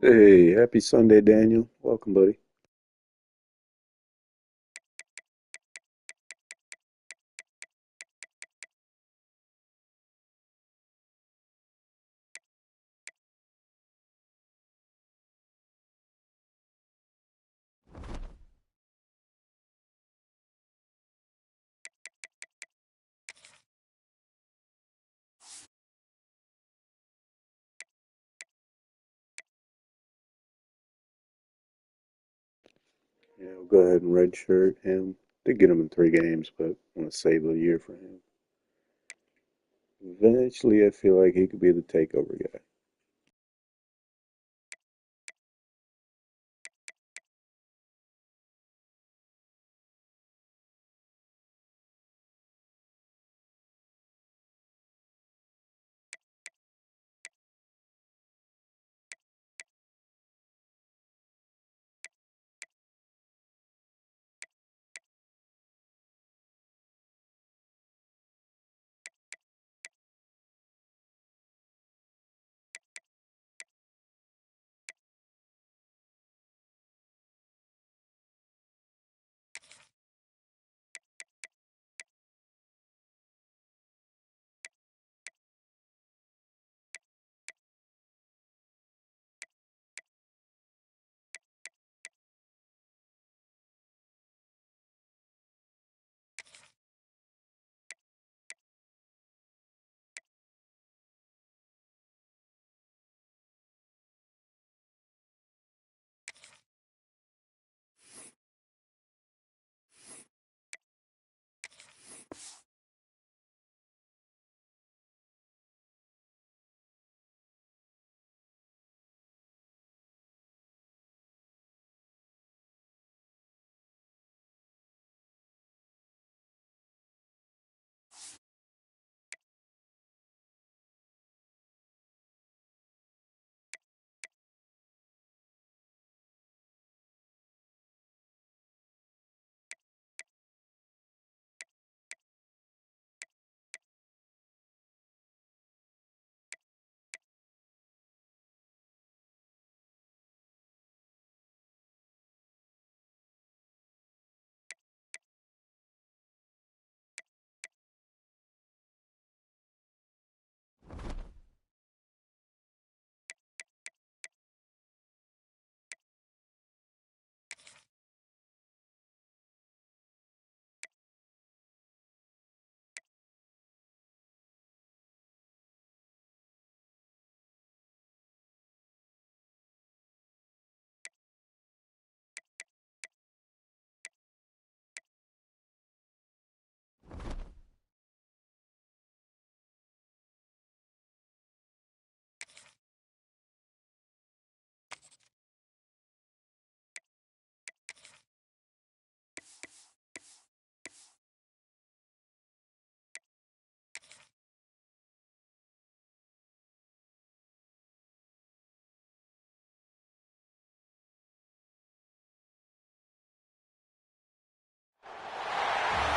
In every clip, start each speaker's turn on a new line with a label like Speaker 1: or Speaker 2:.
Speaker 1: Hey, happy Sunday, Daniel. Welcome, buddy. Yeah, we'll go ahead and redshirt him. Did get him in 3 games, but want to save a year for him. Eventually, I feel like he could be the takeover guy.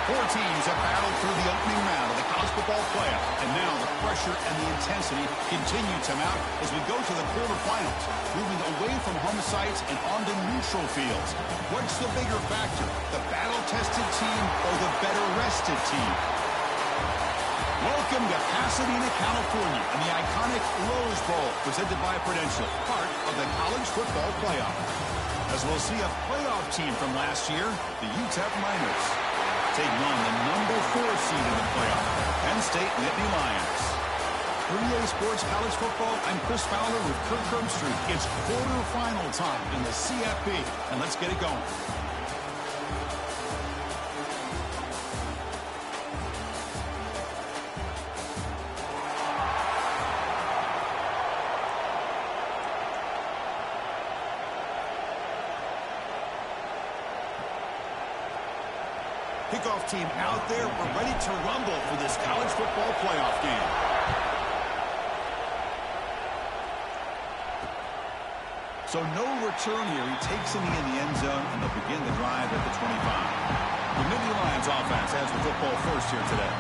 Speaker 2: Four teams have battled through the opening round of the college football playoff, and now the pressure and the intensity continue to mount as we go to the quarterfinals, moving away from home sites and onto neutral fields. What's the bigger factor, the battle-tested team or the better-rested team? Welcome to Pasadena, California, and the iconic Rose Bowl, presented by Prudential, part of the college football playoff. As we'll see a playoff team from last year, the Utep Miners, taking on the number 4 seed in the playoff, Penn State Nittany Lions. For EA Sports College Football, I'm Chris Fowler with Kirk Herbstreit. It's quarterfinal time in the CFB, and let's get it going. Kickoff team out there. We're ready to rumble for this college football playoff game. So no return here. He takes him in the end zone, and they'll begin the drive at the 25. The Nittany Lions offense has the football first here today.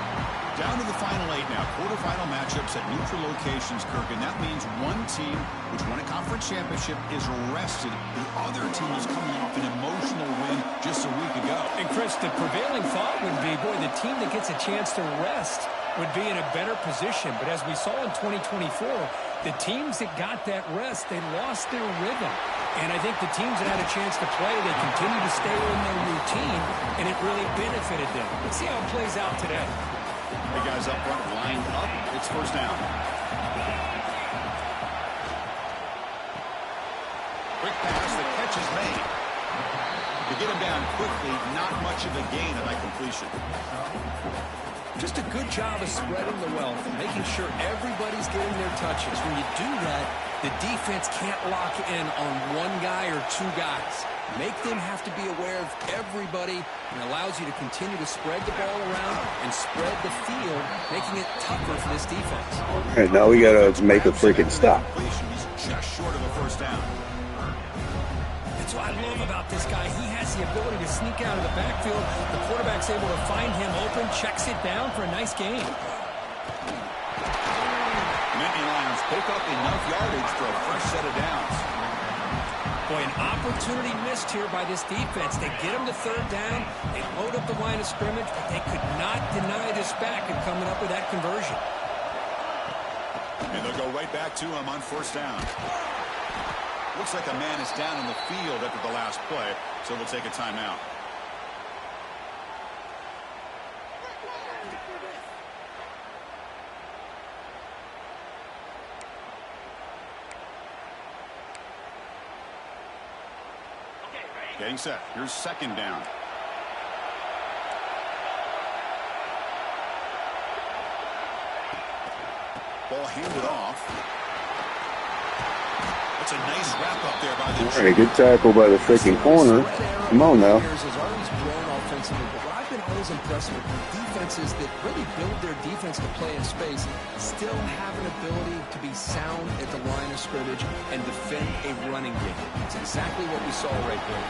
Speaker 2: Down to the final 8 now. Quarterfinal matchups at neutral locations, Kirk, and that means one team which won a conference championship is rested. The other team is coming off an emotional win just a week ago.
Speaker 3: And Chris, the prevailing thought would be, boy, the team that gets a chance to rest would be in a better position. But as we saw in 2024, the teams that got that rest, they lost their rhythm. And I think the teams that had a chance to play, they continue to stay in their routine, and it really benefited them. Let's see how it plays out today.
Speaker 2: The guys up front lined up. It's first down. Quick pass. The catch is made. To get him down quickly, not much of a gain on that completion.
Speaker 3: Just a good job of spreading the wealth, making sure everybody's getting their touches. When you do that, the defense can't lock in on one guy or two guys. Make them have to be aware of everybody, and allows you to continue to spread the ball around and spread the field, making it tougher for this defense.
Speaker 1: All right, now we got to make a freaking stop.
Speaker 2: He's just short of a first down.
Speaker 3: That's what I love about this guy. He has the ability to sneak out of the backfield. The quarterback's able to find him open, checks it down for a nice gain.
Speaker 2: Nittany Lions pick up enough yardage for a fresh set of downs.
Speaker 3: Boy, an opportunity missed here by this defense. They get him to third down. They load up the line of scrimmage, but they could not deny this back in coming up with that conversion.
Speaker 2: And they'll go right back to him on first down. Looks like a man is down in the field after the last play, so we'll take a timeout. Getting set. Here's second down. Ball handed off. That's a nice wrap up there by the...
Speaker 1: All right, good tackle by the freaking corner. Come on now.
Speaker 3: Has always grown offensively, but I've been always impressed with defenses that really build their defense to play in space, still have an ability to be sound at the line of scrimmage and defend a running game. It's exactly what we saw right there.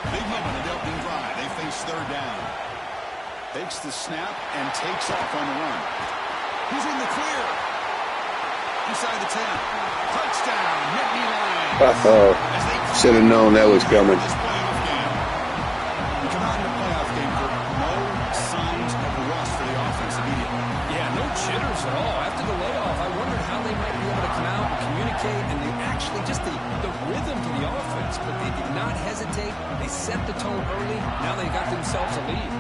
Speaker 2: Big moment in the opening drive. They face third down. Takes the snap and takes off on the run. He's in the clear. Inside the 10. Touchdown, Nittany Lions.
Speaker 1: Uh-oh. Should have known that was coming.
Speaker 2: This playoff game. We come out in the playoff game for no signs of rust for the offense immediately.
Speaker 3: Yeah, no jitters at all. After the layoff, I wondered how they might be able to come out and communicate, and they actually just the rhythm to the offense, but they did not hesitate. They set the tone early. Now they got themselves a lead.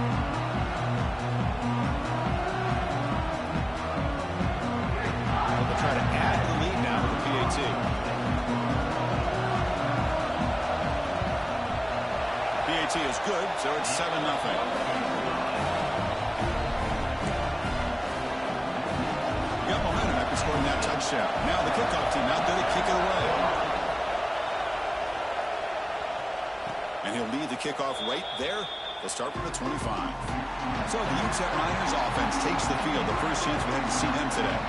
Speaker 2: They'll try to add the lead now with the PAT. PAT is good, so it's 7-0. Got momentum after scoring that touchdown. Now the kickoff team out there to kick it away. And he'll lead the kickoff right there. They'll start from the 25. So the Utep Miners offense takes the field. The first chance we had to see them today.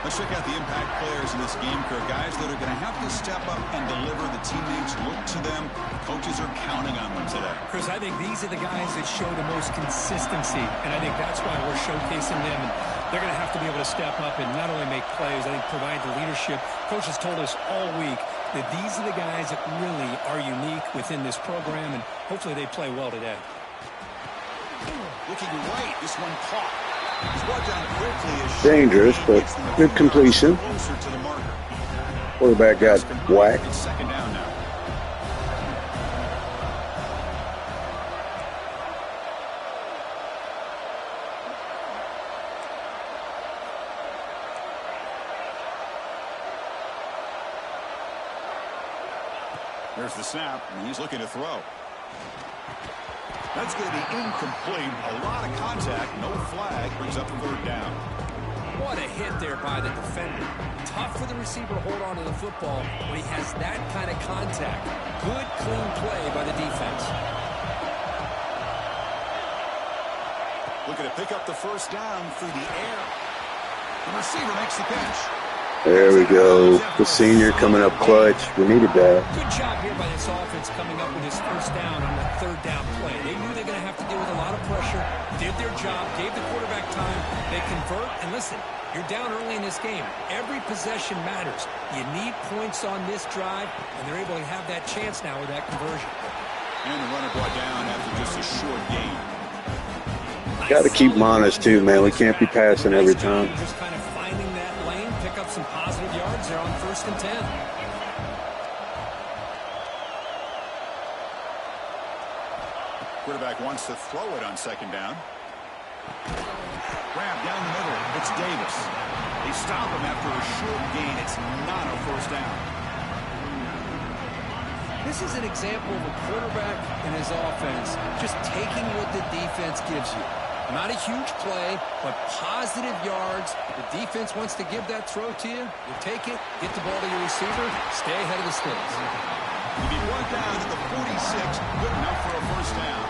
Speaker 2: Let's check out the impact players in this game, Kirk. Guys that are going to have to step up and deliver. The teammates look to them. The coaches are counting on them today.
Speaker 3: Chris, I think these are the guys that show the most consistency, and I think that's why we're showcasing them. And they're going to have to be able to step up and not only make plays, I think provide the leadership. Coach has told us all week that these are the guys that really are unique within this program, and hopefully they play well today.
Speaker 2: Looking right, this one caught. He's brought down quickly.
Speaker 1: Dangerous, but good completion.
Speaker 2: Closer to the marker.
Speaker 1: Quarterback got whacked.
Speaker 2: It's second down now. There's the snap, and he's looking to throw. That's going to be incomplete. A lot of contact, no flag, brings up a third down.
Speaker 3: What a hit there by the defender. Tough for the receiver to hold on to the football when he has that kind of contact. Good, clean play by the defense.
Speaker 2: Looking to pick up the first down through the air. The receiver makes the catch.
Speaker 1: There we go. The senior coming up clutch. We needed that.
Speaker 3: Good job here by this offense coming up with his first down on the third down play. They knew they were going to have to deal with a lot of pressure, did their job, gave the quarterback time. They convert, and listen, you're down early in this game. Every possession matters. You need points on this drive, and they're able to have that chance now with that conversion.
Speaker 2: And the runner brought down after just a short gain.
Speaker 1: Got to keep them honest, too, man. We can't be passing every time.
Speaker 3: Just kind of finding that lane, pick up some positive yards there on 1st and 10.
Speaker 2: Quarterback wants to throw it on 2nd down. Grab down the middle. It's Davis. They stop him after a short gain. It's not a 1st down.
Speaker 3: This is an example of a quarterback and his offense just taking what the defense gives you. Not a huge play, but positive yards. The defense wants to give that throw to you. You take it, get the ball to your receiver, stay ahead of the sticks.
Speaker 2: He'll be brought down to the 46, good enough for a 1st down.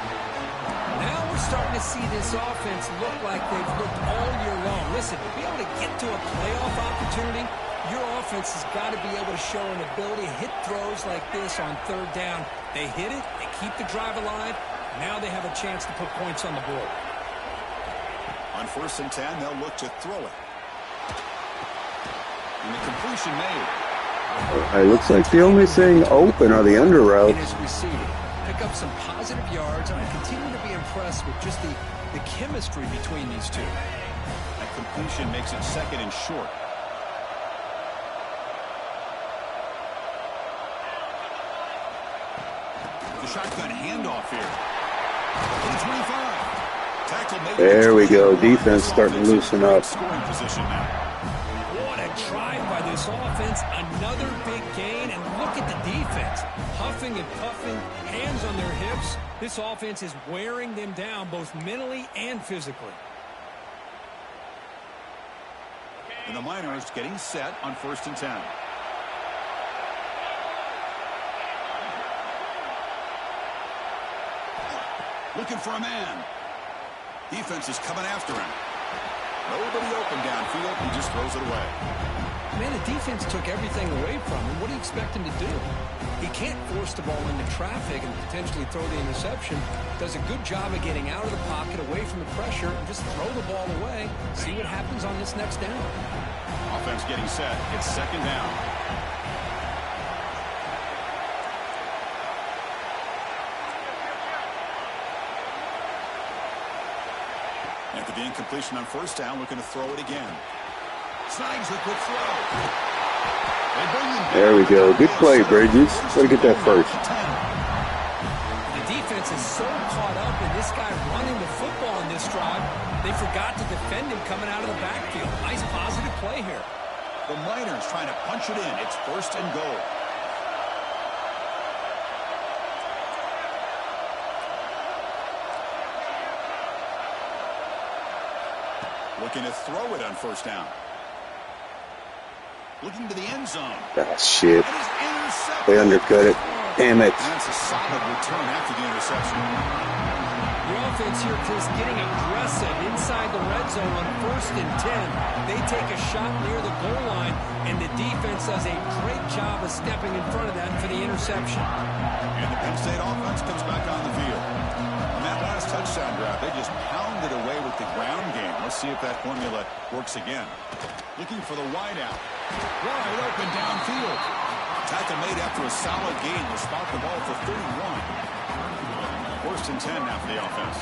Speaker 3: Now we're starting to see this offense look like they've looked all year long. Listen, to be able to get to a playoff opportunity, your offense has got to be able to show an ability to hit throws like this on 3rd down. They hit it, they keep the drive alive. Now they have a chance to put points on the board.
Speaker 2: On 1st and 10, they'll look to throw it. And the completion made.
Speaker 1: It looks like the only thing open are the under routes.
Speaker 3: In his receiving. Pick up some positive yards, and I continue to be impressed with just the chemistry between these two.
Speaker 2: That completion makes it 2nd and short. The shotgun handoff here. To the 25. Tackle made.
Speaker 1: There we go. Defense starting to loosen up.
Speaker 2: Scoring position now.
Speaker 3: What a drive by this offense. Another big gain, and look at the defense. Huffing and puffing, hands on their hips. This offense is wearing them down both mentally and physically.
Speaker 2: And the Miners getting set on 1st and 10. Looking for a man. Defense is coming after him. Nobody open downfield. He just throws it away.
Speaker 3: Man, the defense took everything away from him. What do you expect him to do? He can't force the ball into traffic and potentially throw the interception. Does a good job of getting out of the pocket, away from the pressure, and just throw the ball away. See what happens on this next down.
Speaker 2: Offense getting set. It's 2nd down. After the incompletion on 1st down, looking to throw it again. Snags a quick throw.
Speaker 1: There we go. Good play, Bridges. Way to get that first.
Speaker 3: The defense is so caught up in this guy running the football in this drive, they forgot to defend him coming out of the backfield. Nice positive play here.
Speaker 2: The Miners trying to punch it in. It's 1st and goal. Looking to throw it on 1st down. Looking to the end zone.
Speaker 1: Ah, shit. They undercut it. Damn it.
Speaker 2: That's a solid return after the interception.
Speaker 3: The offense here, Chris, getting aggressive inside the red zone on 1st and 10. They take a shot near the goal line, and the defense does a great job of stepping in front of that for the interception.
Speaker 2: And the Penn State offense comes back on the field. On that last touchdown drive, they just pounded away with the ground game. Let's see if that formula works again. Looking for the wideout. Wide open downfield. Tackle made after a solid gain. Will spot the ball for 31. 1st and 10 now for the offense.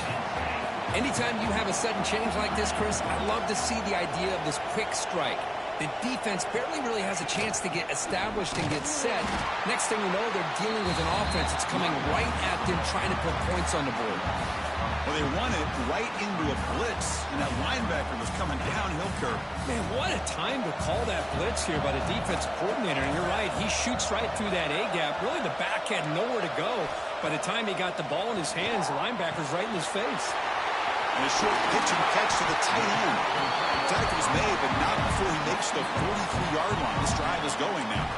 Speaker 3: Anytime you have a sudden change like this, Chris, I love to see the idea of this quick strike. The defense barely really has a chance to get established and get set. Next thing you know, they're dealing with an offense that's coming right at them, trying to put points on the board.
Speaker 2: Well, they run it right into a blitz, and that linebacker was coming downhill curve.
Speaker 3: Man, what a time to call that blitz here by the defensive coordinator. And you're right, he shoots right through that A-gap. Really, the back had nowhere to go. By the time he got the ball in his hands, the linebacker's right in his face.
Speaker 2: And a short pitch and catch to the tight end. The tackle is made, but not before he makes the 43-yard line. This drive is going now.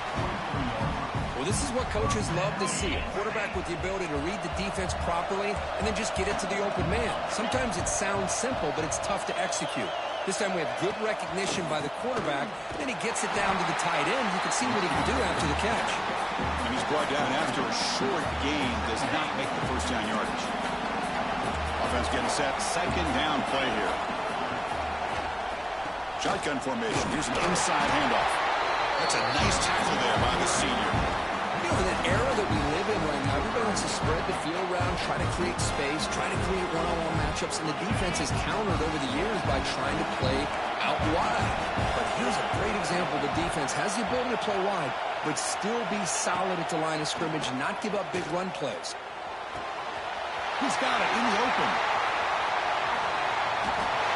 Speaker 3: Well, this is what coaches love to see. A quarterback with the ability to read the defense properly and then just get it to the open man. Sometimes it sounds simple, but it's tough to execute. This time we have good recognition by the quarterback. Then he gets it down to the tight end. You can see what he can do after the catch.
Speaker 2: And he's brought down after a short gain. Does not make the first down yardage. Offense getting set. Second down play here. Shotgun formation. Here's an inside handoff. That's a nice tackle there by the senior.
Speaker 3: You know, in an era that we live in right now, everybody wants to spread the field around, try to create space, try to create one-on-one matchups, and the defense has countered over the years by trying to play out wide. But here's a great example. The defense has the ability to play wide, but still be solid at the line of scrimmage and not give up big run plays.
Speaker 2: He's got it in the open.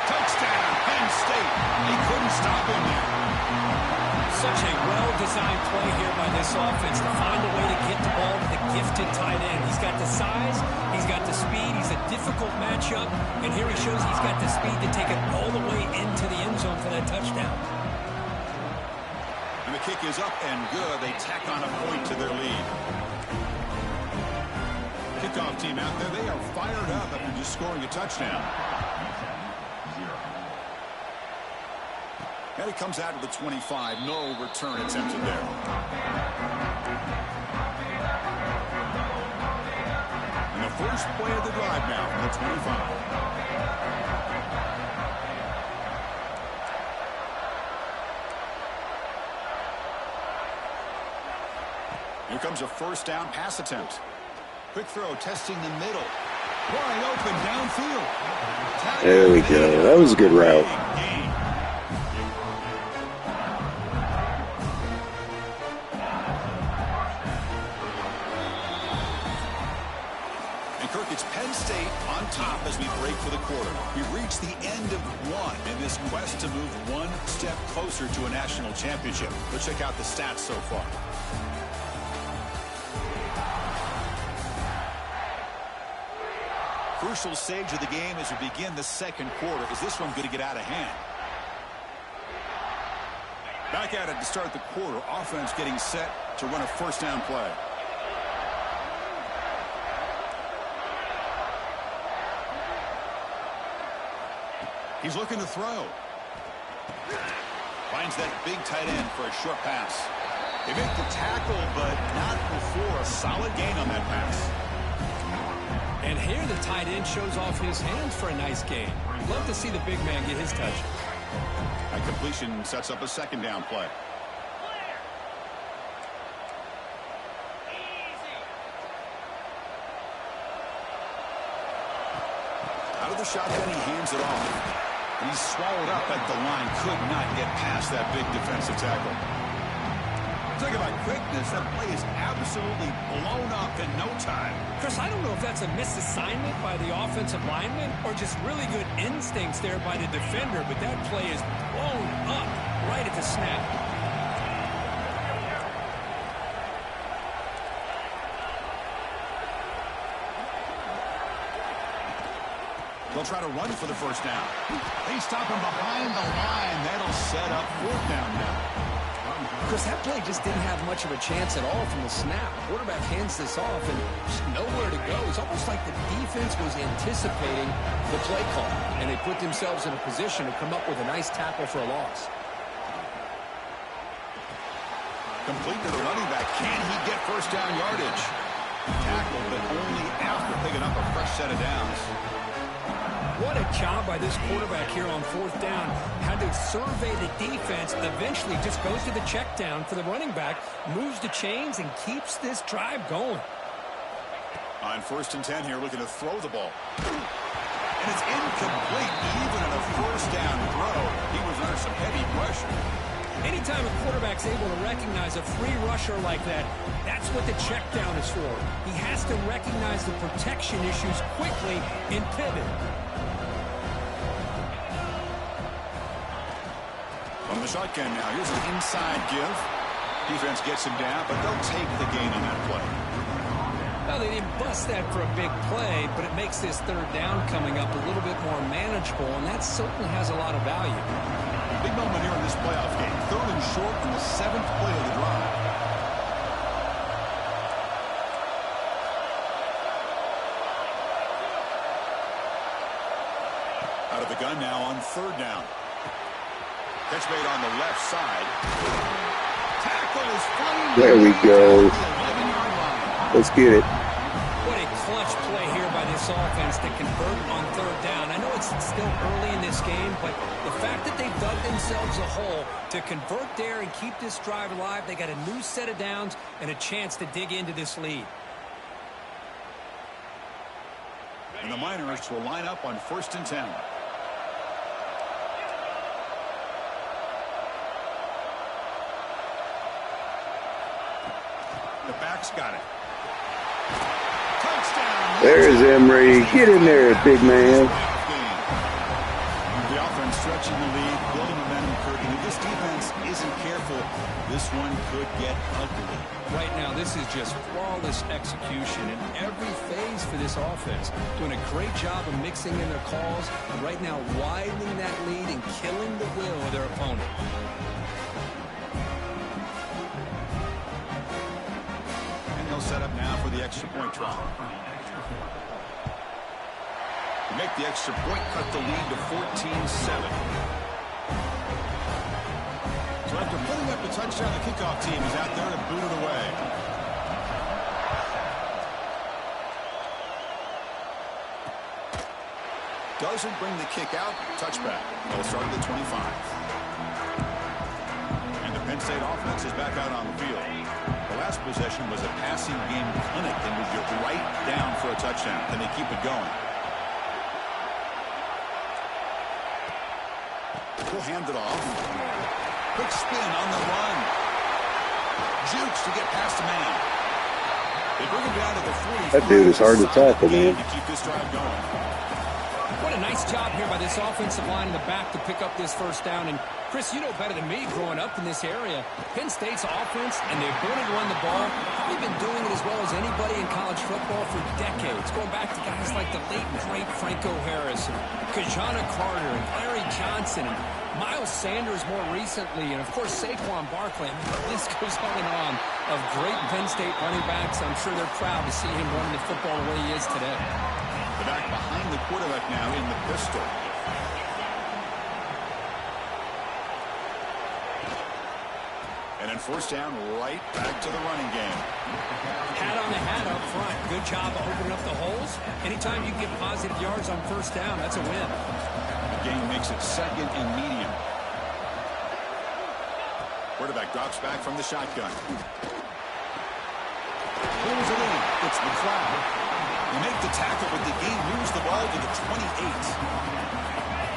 Speaker 2: Touchdown, Penn State. They couldn't stop him there.
Speaker 3: Such a well-designed play here by this offense to find a way to get the ball to the gifted tight end. He's got the size, he's got the speed, he's a difficult matchup, and here he shows he's got the speed to take it all the way into the end zone for that touchdown.
Speaker 2: And the kick is up and good. They tack on a point to their lead. Kickoff team out there, they are fired up after just scoring a touchdown. And it comes out to the 25. No return attempted there. And the first play of the drive now from the 25. Here comes a first down pass attempt. Quick throw, testing the middle. Wide open downfield.
Speaker 1: There we go. That was a good route.
Speaker 2: It's Penn State on top as we break for the quarter. We've reached the end of one in this quest to move one step closer to a national championship. Let's check out the stats so far. Crucial stage of the game as we begin the second quarter. Is this one going to get out of hand? Back at it to start the quarter. Offense getting set to run a first down play. He's looking to throw. Finds that big tight end for a short pass. They make the tackle, but not before a solid gain on that pass.
Speaker 3: And here the tight end shows off his hands for a nice gain. Love to see the big man get his touch.
Speaker 2: That completion sets up a second down play. Out of the shotgun, he hands it off. And he's swallowed up at the line. Could not get past that big defensive tackle. Talk about quickness. That play is absolutely blown up in no time.
Speaker 3: Chris, I don't know if that's a misassignment by the offensive lineman or just really good instincts there by the defender, but that play is blown up right at the snap.
Speaker 2: They'll try to run for the first down. They stop him behind the line. That'll set up fourth down now.
Speaker 3: Chris, that play just didn't have much of a chance at all from the snap. The quarterback hands this off and just nowhere to go. It's almost like the defense was anticipating the play call, and they put themselves in a position to come up with a nice tackle for a loss.
Speaker 2: Complete to the running back. Can he get first down yardage? Tackle, but only after picking up a fresh set of downs.
Speaker 3: What a job by this quarterback here on fourth down. Had to survey the defense, eventually just goes to the check down for the running back, moves the chains, and keeps this drive going.
Speaker 2: On 1st and 10 here, looking to throw the ball. And it's incomplete, even on a first down throw. He was under some heavy pressure.
Speaker 3: Anytime a quarterback's able to recognize a free rusher like that, that's what the check down is for. He has to recognize the protection issues quickly and pivot.
Speaker 2: From the shotgun now, here's an inside give. Defense gets him down, but they'll take the gain on that play.
Speaker 3: Well, they didn't bust that for a big play, but it makes this third down coming up a little bit more manageable, and that certainly has a lot of value.
Speaker 2: Big moment here in this playoff game. 3rd and short on the 7th play of the drive. Out of the gun now on 3rd down. Catch made on the left side. Tackle is flying.
Speaker 1: There we go. Let's get it.
Speaker 3: What a clutch play here by this offense to convert on third down. I know it's still early in this game, but the fact that they've dug themselves a hole to convert there and keep this drive alive, they got a new set of downs and a chance to dig into this lead.
Speaker 2: And the Miners will line up on 1st and 10. The back's got it. Touchdown.
Speaker 1: There's Emery. Get in there, big man.
Speaker 2: The offense stretching the lead, building momentum, Kurt. And if this defense isn't careful, this one could get ugly.
Speaker 3: Right now, this is just flawless execution in every phase for this offense. Doing a great job of mixing in their calls. And right now, widening that lead and killing the will of their opponent.
Speaker 2: Set up now for the extra point try. To make the extra point, cut the lead to 14-7. So after putting up the touchdown, the kickoff team is out there to boot it away. Doesn't bring the kick out. Touchback. They'll start at the 25. And the Penn State offense is back out on the field. The last possession was a passing game clinic and would get right down for a touchdown. And they keep it going. We'll hand it off. Quick spin on the run. Jukes to get past the man. They bring him down to the 40.
Speaker 1: That dude is hard to tackle, man.
Speaker 2: To keep this drive going.
Speaker 3: What a nice job here by this offensive line in the back to pick up this first down. And, Chris, you know better than me growing up in this area. Penn State's offense and the ability to run the ball, probably been doing it as well as anybody in college football for decades. Going back to guys like the late, great Franco Harris and Kajana Carter and Larry Johnson and Miles Sanders more recently. And, of course, Saquon Barkley. I mean, the list goes on and on of great Penn State running backs. I'm sure they're proud to see him running the football the way he is today.
Speaker 2: The back behind the quarterback now in the pistol. And then first down, right back to the running game.
Speaker 3: Hat on the hat up front. Good job of opening up the holes. Anytime you can get positive yards on first down, that's a win.
Speaker 2: The game makes it 2nd and medium. Quarterback drops back from the shotgun. Pulls it in. It's McLeod. They make the tackle, but the game moves the ball to the 28.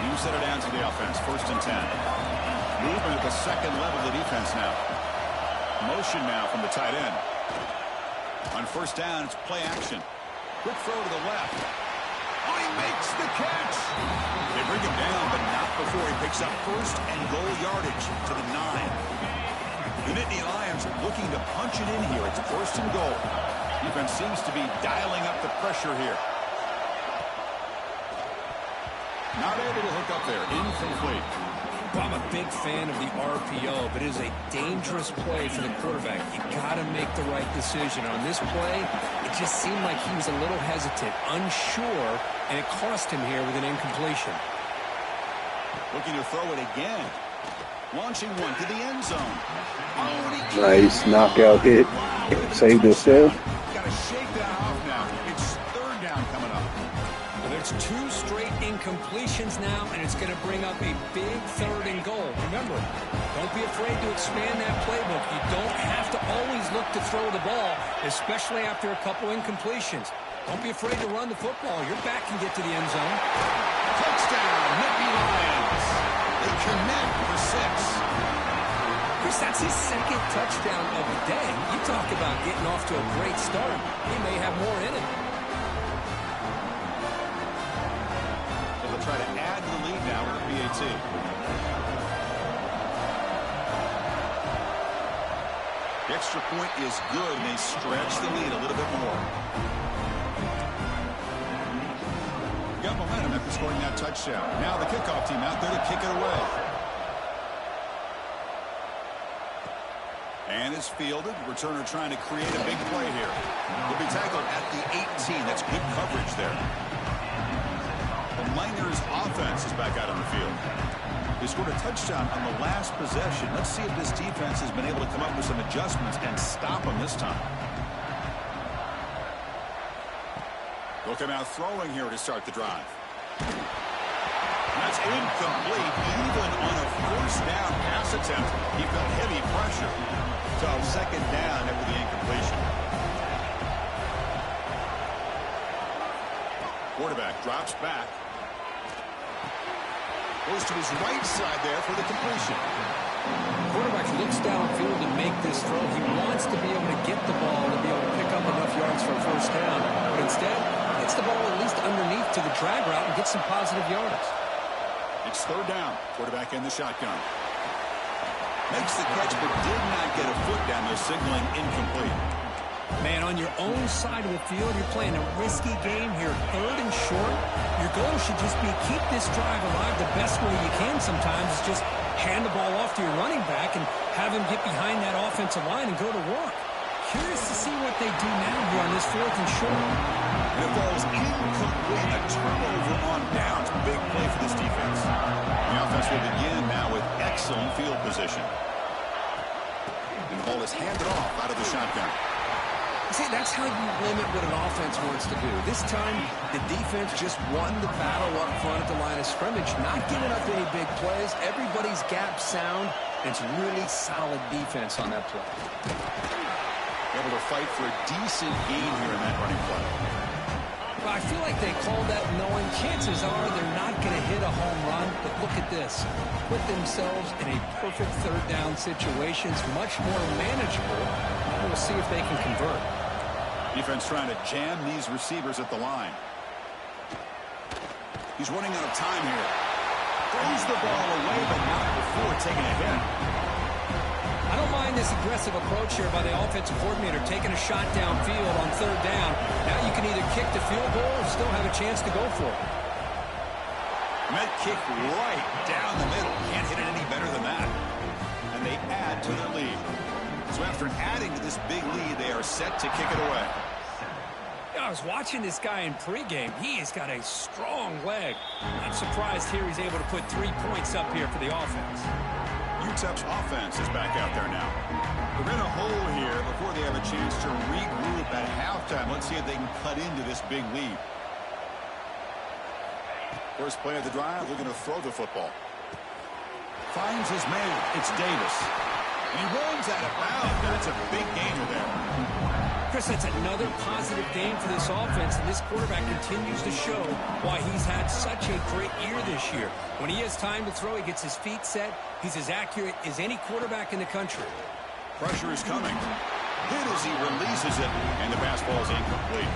Speaker 2: You set it down to the offense. 1st and 10. Movement at the second level of the defense now. Motion now from the tight end. On first down, it's play action. Quick throw to the left. Oh, he makes the catch. They bring him down, but not before he picks up first and goal yardage to the 9. The Nittany Lions are looking to punch it in here. It's 1st and goal. Defense seems to be dialing up the pressure here. Not able to hook up there. Incomplete.
Speaker 3: Well, I'm a big fan of the RPO, but it is a dangerous play for the quarterback. You got to make the right decision. On this play, it just seemed like he was a little hesitant, unsure, and it cost him here with an incompletion.
Speaker 2: Looking to throw it again. Launching one to the end zone. Oh,
Speaker 1: Nice knockout hit. Saved himself.
Speaker 2: Got to shake that off now. It's 3rd down coming up.
Speaker 3: Well, there's 2 straight incompletions now, and it's going to bring up a big 3rd and goal. Remember, don't be afraid to expand that playbook. You don't have to always look to throw the ball, especially after a couple incompletions. Don't be afraid to run the football. Your back can get to the end zone.
Speaker 2: Touchdown, Nittany Lions. They connect for 6.
Speaker 3: Chris, that's his 2nd touchdown of the day. You talk about getting off to a great start. He may have more in it.
Speaker 2: So they'll try to add the lead now with the PAT. The extra point is good, and they stretch the lead a little bit more. Got momentum after scoring that touchdown. Now the kickoff team out there to kick it away. And it's fielded. Returner trying to create a big play here. He'll be tackled at the 18. That's good coverage there. The Miners offense is back out on the field. They scored a touchdown on the last possession. Let's see if this defense has been able to come up with some adjustments and stop them this time. They'll come out throwing here to start the drive. That's incomplete. Even on a first down pass attempt, he felt heavy pressure. So second down after the incompletion. Quarterback drops back. Goes to his right side there for the completion.
Speaker 3: Quarterback looks downfield to make this throw. He wants to be able to get the ball to be able to pick up enough yards for a first down. But instead, gets the ball at least underneath to the drag route and gets some positive yards.
Speaker 2: It's third down. Quarterback in the shotgun. Makes the catch but did not get a foot down there, signaling incomplete.
Speaker 3: Man, on your own side of the field, you're playing a risky game here. Third and short. Your goal should just be keep this drive alive the best way you can sometimes. Is just hand the ball off to your running back and have him get behind that offensive line and go to work. Curious to see what they do now here on this fourth and short.
Speaker 2: And it falls incomplete. A turnover on downs. Big play for this defense. The offense will begin now with excellent field position. And the ball is handed off out of the shotgun.
Speaker 3: See, that's how you limit what an offense wants to do. This time, the defense just won the battle up front at the line of scrimmage, not giving up any big plays. Everybody's gap sound, and it's really solid defense on that play.
Speaker 2: Able to fight for a decent gain here in that running play.
Speaker 3: Well, I feel like they called that knowing chances are they're not going to hit a home run, but look at this. Put themselves in a perfect third down situation. It's much more manageable. We'll see if they can convert.
Speaker 2: Defense trying to jam these receivers at the line. He's running out of time here. Throws the ball away, but not before taking a hit.
Speaker 3: I don't mind this aggressive approach here by the offensive coordinator, taking a shot downfield on third down. Now you can either kick the field goal or still have a chance to go for it.
Speaker 2: Met kick right down the middle. Can't hit it any better than that. And they add to their lead. So after adding to this big lead, they are set to kick it away.
Speaker 3: I was watching this guy in pregame. He has got a strong leg. Not surprised here he's able to put 3 points up here for the offense.
Speaker 2: Utep's offense is back out there now. They're in a hole here before they have a chance to regroup at halftime. Let's see if they can cut into this big lead. First play of the drive, looking to throw the football. Finds his man. It's Davis. And he runs out of bounds. That's a big gainer there.
Speaker 3: Chris, that's another positive game for this offense, and this quarterback continues to show why he's had such a great year this year. When he has time to throw, he gets his feet set. He's as accurate as any quarterback in the country.
Speaker 2: Pressure is coming. Hit as he releases it, and the pass ball is incomplete.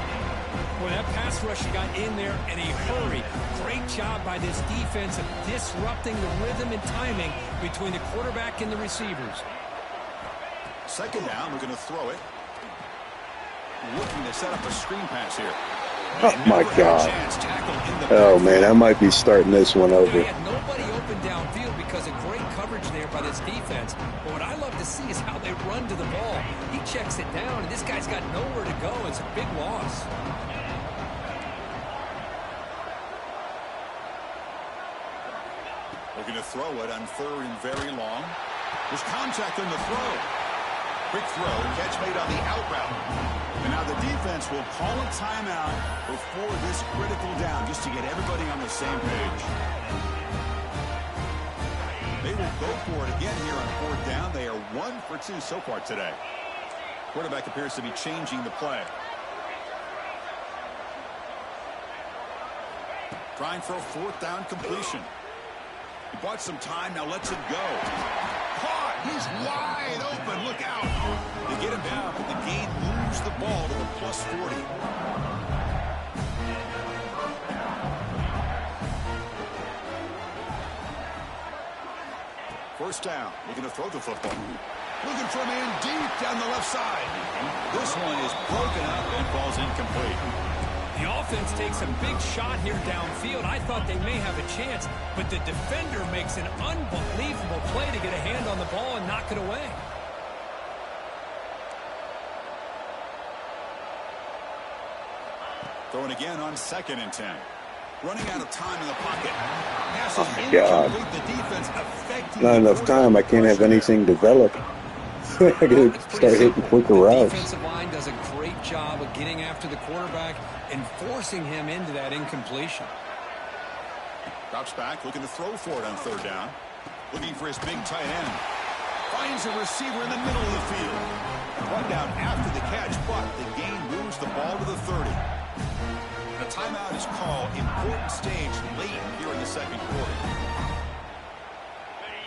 Speaker 3: Well, that pass rush got in there in a hurry. Great job by this defense of disrupting the rhythm and timing between the quarterback and the receivers.
Speaker 2: Second down, we're going to throw it. Looking to set up a screen pass here.
Speaker 1: Oh, my God. Oh, man, I might be starting this one over.
Speaker 3: He had nobody open downfield because of great coverage there by this defense. But what I love to see is how they run to the ball. He checks it down, and this guy's got nowhere to go. It's a big loss.
Speaker 2: Looking to throw it on third and very long. There's contact on the throw. Quick throw, catch made on the out route. And now the defense will call a timeout before this critical down just to get everybody on the same page. They will go for it again here on fourth down. They are 1 for 2 so far today. Quarterback appears to be changing the play. Trying for a fourth down completion. He bought some time, now lets it go. Caught! He's wide open, look out! They get him down, but the gain moves the ball to the plus 40. First down, looking to throw the football. Looking for a man deep down the left side. This one is broken up and falls incomplete.
Speaker 3: The offense takes a big shot here downfield. I thought they may have a chance, but the defender makes an unbelievable play to get a hand on the ball and knock it away.
Speaker 2: Throwing again on 2nd and 10. Running out of time in the pocket. Pass
Speaker 1: Oh
Speaker 2: is
Speaker 1: my God.
Speaker 2: incomplete. The defense affecting
Speaker 1: Not
Speaker 2: the
Speaker 1: enough
Speaker 2: quarterback
Speaker 1: time. I
Speaker 2: with
Speaker 1: can't have
Speaker 2: pressure there.
Speaker 1: anything develop. I
Speaker 3: Well,
Speaker 1: gotta
Speaker 3: it's pretty
Speaker 1: start hitting
Speaker 3: simple.
Speaker 1: quicker
Speaker 3: The
Speaker 1: routes.
Speaker 3: defensive line does a great job of getting after the quarterback and forcing him into that incompletion.
Speaker 2: Drops back, looking to throw for it on third down. Looking for his big tight end. Finds a receiver in the middle of the field. Run down after the catch, but the gain moves the ball to the 30. And a timeout is called. Important stage late here in the second quarter.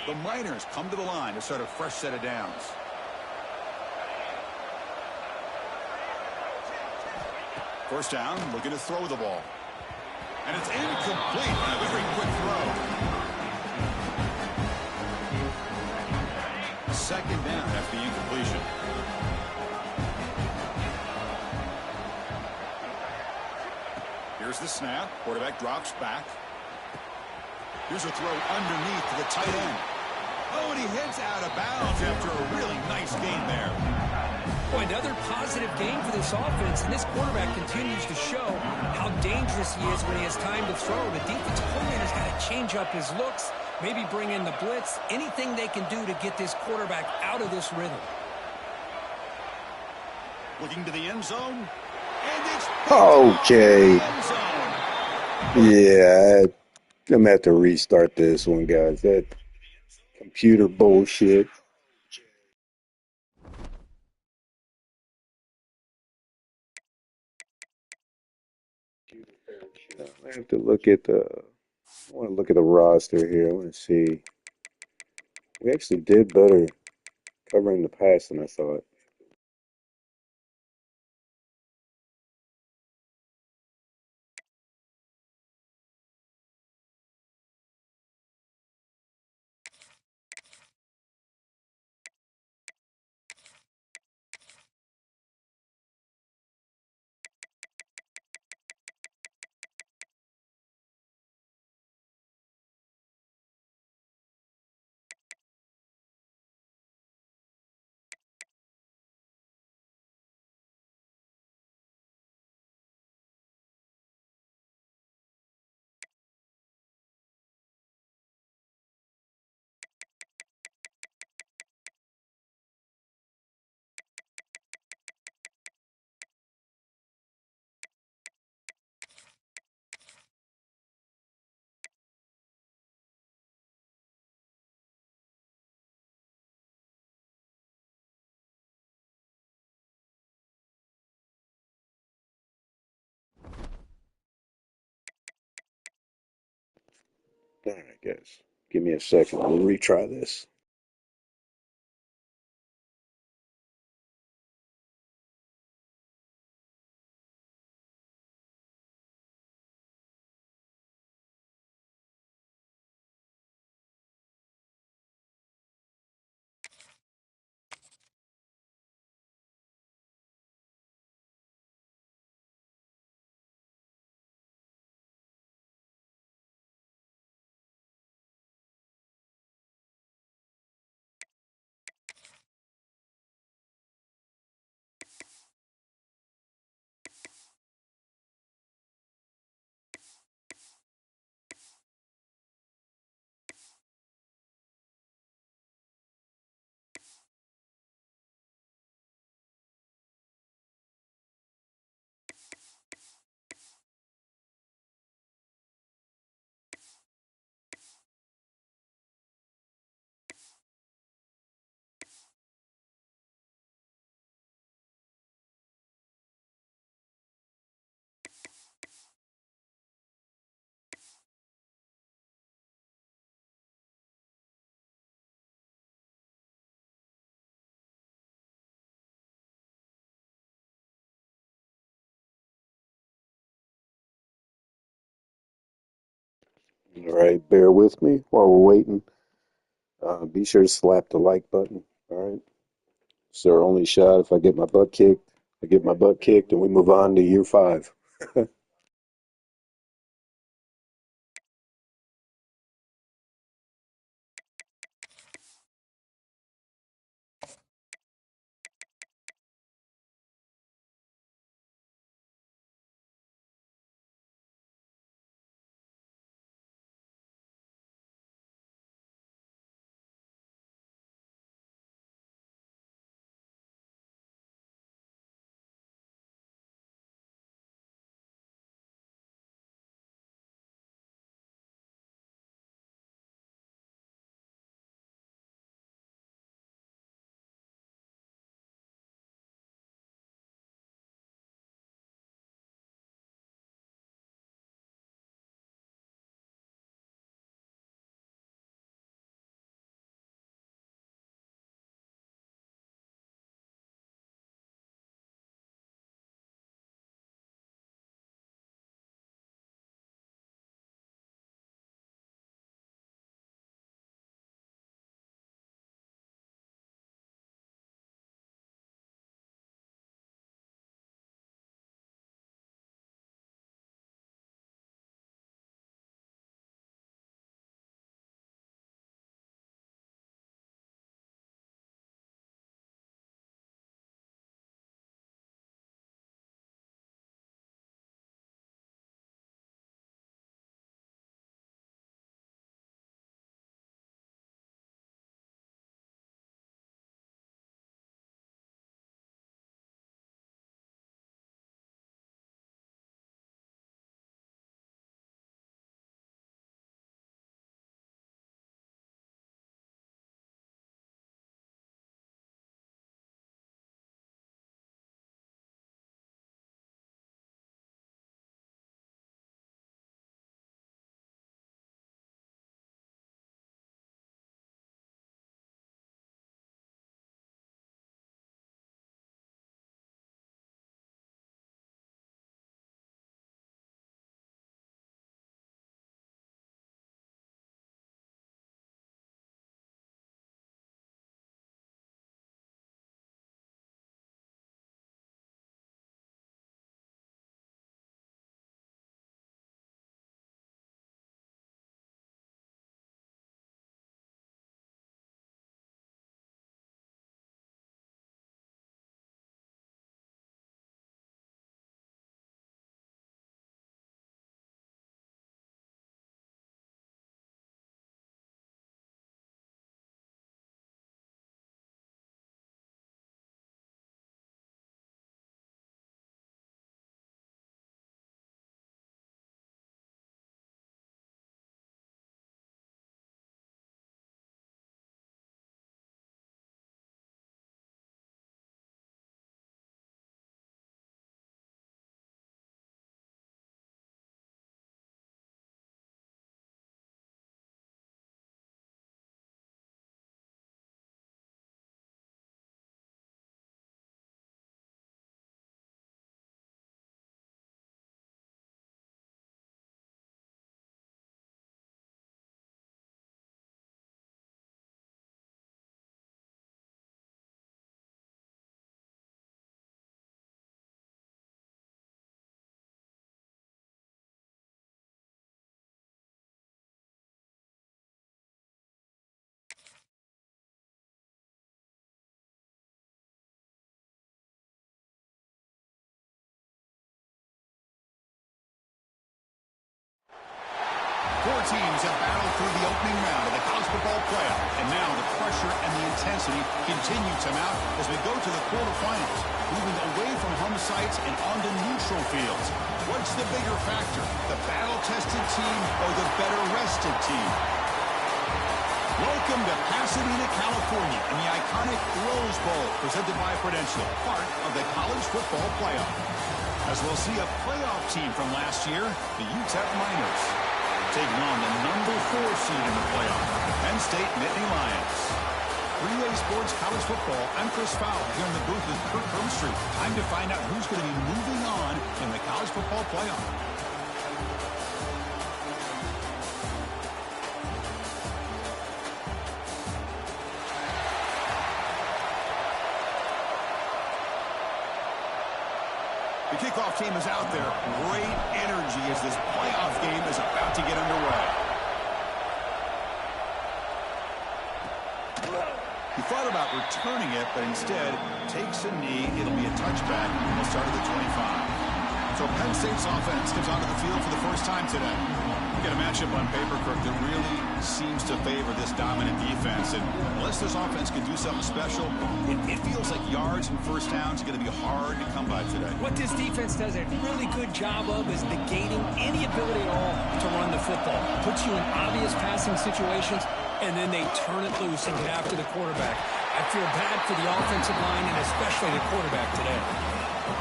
Speaker 2: The Miners come to the line to start a fresh set of downs. First down, looking to throw the ball. And it's incomplete. A very quick throw. Second down after the incompletion. Here's the snap. Quarterback drops back. Here's a throw underneath to the tight end. Oh, and he heads out of bounds after a really nice gain there.
Speaker 3: Boy, another positive game for this offense, and this quarterback continues to show how dangerous he is when he has time to throw. The defensive coordinator's got to change up his looks, maybe bring in the blitz, anything they can do to get this quarterback out of this rhythm.
Speaker 2: Looking to the end zone. And it's
Speaker 1: Okay.
Speaker 2: end zone.
Speaker 1: Yeah, I'm gonna have to restart this one, guys. That computer bullshit. I have to look at the. I want to look at the roster here. I want to see. We actually did better covering the pass than I thought. All right, guys. Give me a second. We'll retry this. All right, bear with me while we're waiting. Be sure to slap the like button. All right. It's our only shot. If I get my butt kicked, I get my butt kicked, and we move on to year 5.
Speaker 2: teams have battled through the opening round of the college football playoff, and now the pressure and the intensity continue to mount as we go to the quarterfinals, moving away from home sites and onto neutral fields. What's the bigger factor, the battle-tested team or the better-rested team? Welcome to Pasadena, California, in the iconic Rose Bowl, presented by Prudential, part of the college football playoff. As we'll see a playoff team from last year, the Utep Miners, taking on the number 4 seed in the playoff, Penn State Nittany Lions. 3A Sports College Football, I'm Chris Fowler here in the booth with Kirk Hermstreet. Time to find out who's going to be moving on in the college football playoff. The kickoff team is out there. Great energy as this playoff game is about to get underway. He thought about returning it, but instead takes a knee. It'll be a touchback, and they'll start at the 25. So Penn State's offense comes onto the field for the first time today. You get a matchup on paper, Kirk, that really seems to favor this dominant defense. And unless this offense can do something special, it feels like yards and first downs are going to be hard to come by today.
Speaker 3: What this defense does a really good job of is negating any ability at all to run the football. Puts you in obvious passing situations, and then they turn it loose and get after the quarterback. I feel bad for the offensive line and especially the quarterback today.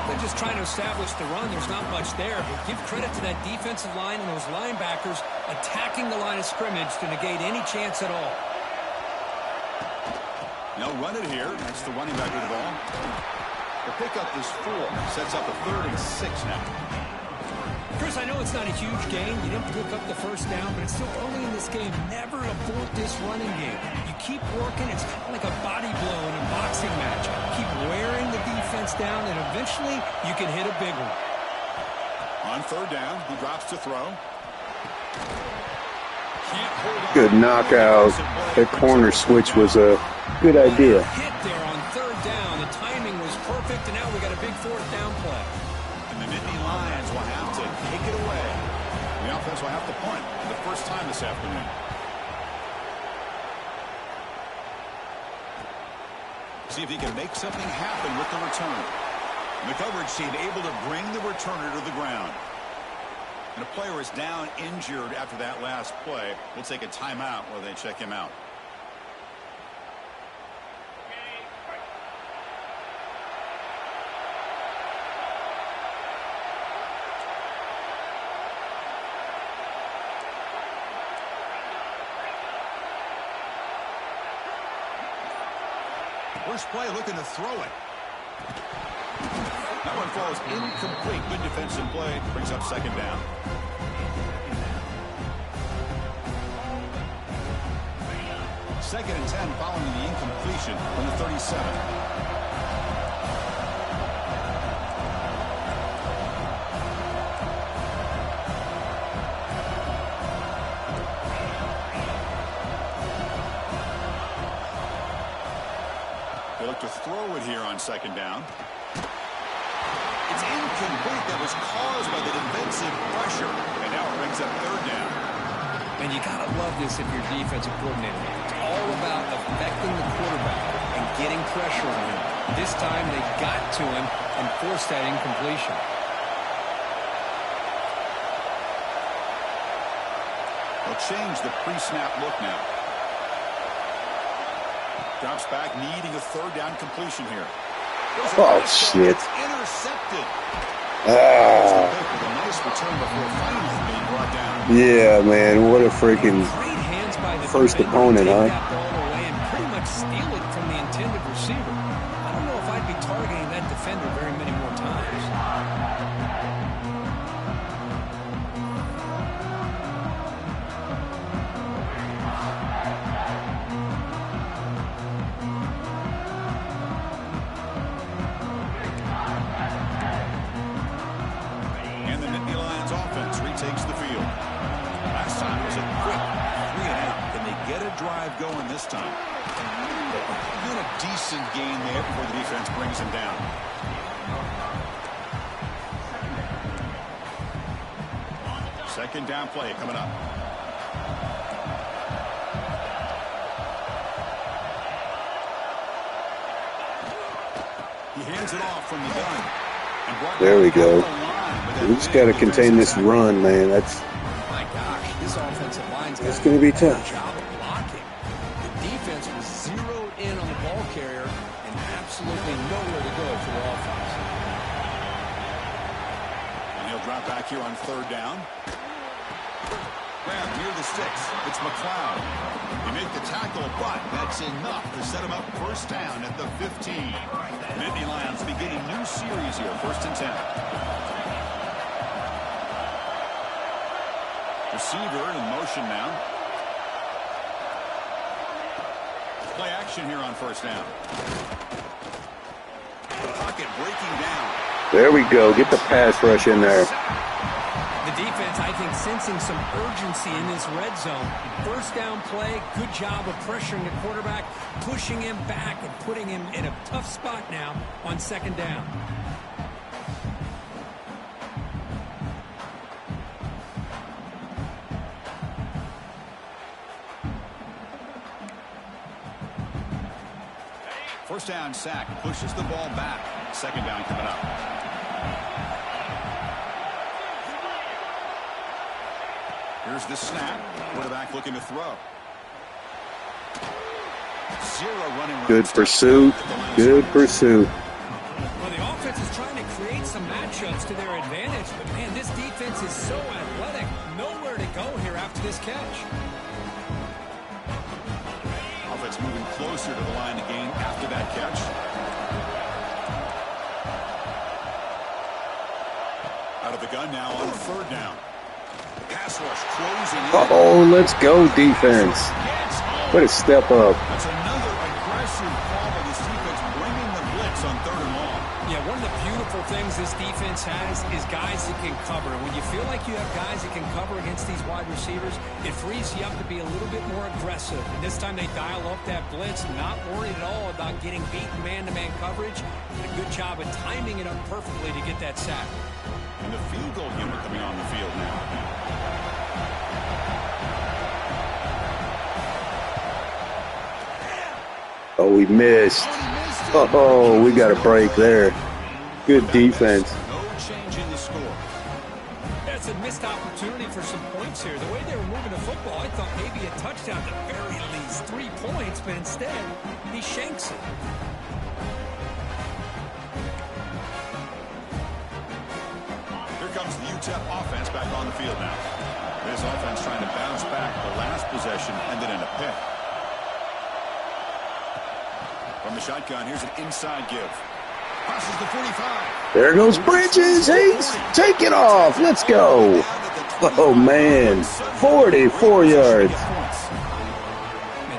Speaker 3: They're just trying to establish the run. There's not much there, but give credit to that defensive line and those linebackers attacking the line of scrimmage to negate any chance at all.
Speaker 2: Now run it here. That's the running back with the ball. The pickup is 4. Sets up a 3rd and 6 now.
Speaker 3: Chris, I know it's not a huge game. You didn't pick up the first down, but it's still early in this game. Never abort this running game. You keep working. It's kind of like a body blow in a boxing match. Keep wearing the defense down, and eventually you can hit a big one.
Speaker 2: On 3rd down, he drops to throw. Can't hold on.
Speaker 1: Good knockout. That corner switch was a good idea.
Speaker 3: Hit there on 3rd down. The timing was perfect, and now we got a big 4th down play.
Speaker 2: And the Nittany Lions will have to take it away. The offense will have to punt for the first time this afternoon. See if he can make something happen with the return. And the coverage team able to bring the returner to the ground. And a player is down injured after that last play. We'll take a timeout while they check him out. First play looking to throw it. That one falls incomplete. Good defensive play. Brings up 2nd down. Second and 10 following the incompletion from the 37. They look to throw it here on 2nd down. It's incomplete. That was caused by the defensive pressure. And now it brings up 3rd down.
Speaker 3: And you got to love this if you're defensive coordinator. It's all about affecting the quarterback and getting pressure on him. This time they got to him and forced that incompletion.
Speaker 2: They'll change the pre-snap look now. Drops back, needing a 3rd down completion here.
Speaker 1: Oh, shit.
Speaker 2: Intercepted.
Speaker 1: Ah.
Speaker 2: With a nice return before finally being brought down.
Speaker 1: Yeah, man. What a freaking
Speaker 3: Great hands by the
Speaker 1: first
Speaker 3: defender
Speaker 1: opponent,
Speaker 3: to
Speaker 1: huh?
Speaker 3: take that ball away and pretty much steal it from the intended receiver. I don't know if I'd be targeting that defender very many more times.
Speaker 2: Takes the field. Last time was a quick 3-and-out. Can they get a drive going this time? Then a decent gain there before the defense brings him down. Second down play coming up. He hands it off from the gun.
Speaker 1: There we go. We just got to contain this run, man. That's
Speaker 3: My gosh, this offensive line's got
Speaker 1: going to be
Speaker 3: a better
Speaker 1: tough.
Speaker 3: job of blocking. The defense was zeroed in on the ball carrier and absolutely nowhere to go for the offense.
Speaker 2: And he'll drop back here on 3rd down. Grabbed near the sticks. It's McLeod. They make the tackle, but that's enough to set him up 1st down at the 15. Nittany Lions begin a new series here, 1st and 10. Receiver in motion now. Play action here on 1st down. Pocket breaking down.
Speaker 1: There we go. Get the pass rush in there.
Speaker 3: The defense, I think, sensing some urgency in this red zone. 1st down play, good job of pressuring the quarterback, pushing him back and putting him in a tough spot now on 2nd down.
Speaker 2: First down sack, pushes the ball back. 2nd down coming up. Here's the snap. Quarterback looking to throw. Zero running.
Speaker 1: Good pursuit. Good pursuit.
Speaker 3: Well, the offense is trying to create some matchups to their advantage, but man, this defense is so athletic. Nowhere to go here after this catch.
Speaker 2: Offense moving closer to the line of game after that catch. Out of the gun now on 3rd down. Pass rush closing in.
Speaker 1: Uh-oh, let's go, defense. What a step up.
Speaker 2: That's another aggressive call by this defense, bringing the blitz on 3rd and long.
Speaker 3: Yeah, one of the beautiful things this defense has is guys that can cover. When you feel like you have guys that can cover against these wide receivers, it frees you up to be a little bit more aggressive. And this time they dial up that blitz, not worried at all about getting beaten man-to-man coverage. Did a good job of timing it up perfectly to get that sack.
Speaker 2: And the field goal unit coming on the field now.
Speaker 1: Oh, we missed. Oh, we got a break there. Good defense.
Speaker 2: No change in the score.
Speaker 3: That's a missed opportunity for some points here. The way they were moving the football, I thought maybe a touchdown at the very least. 3 points, but instead, he shanks it.
Speaker 2: Here comes the Utep offense back on the field now. This offense trying to bounce back. The last possession ended in a pick. From the shotgun, here's an inside give. Passes the 45.
Speaker 1: There goes Bridges. He's taking off. Let's go. Oh, man. 44 yards.
Speaker 3: Man,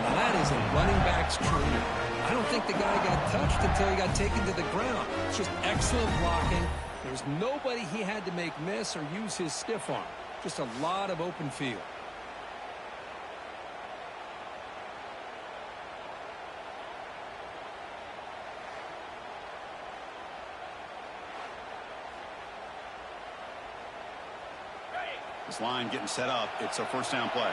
Speaker 3: now that is a running back's career. I don't think the guy got touched until he got taken to the ground. It's just excellent blocking. There's nobody he had to make miss or use his stiff arm. Just a lot of open field.
Speaker 2: This line getting set up. It's a 1st down play.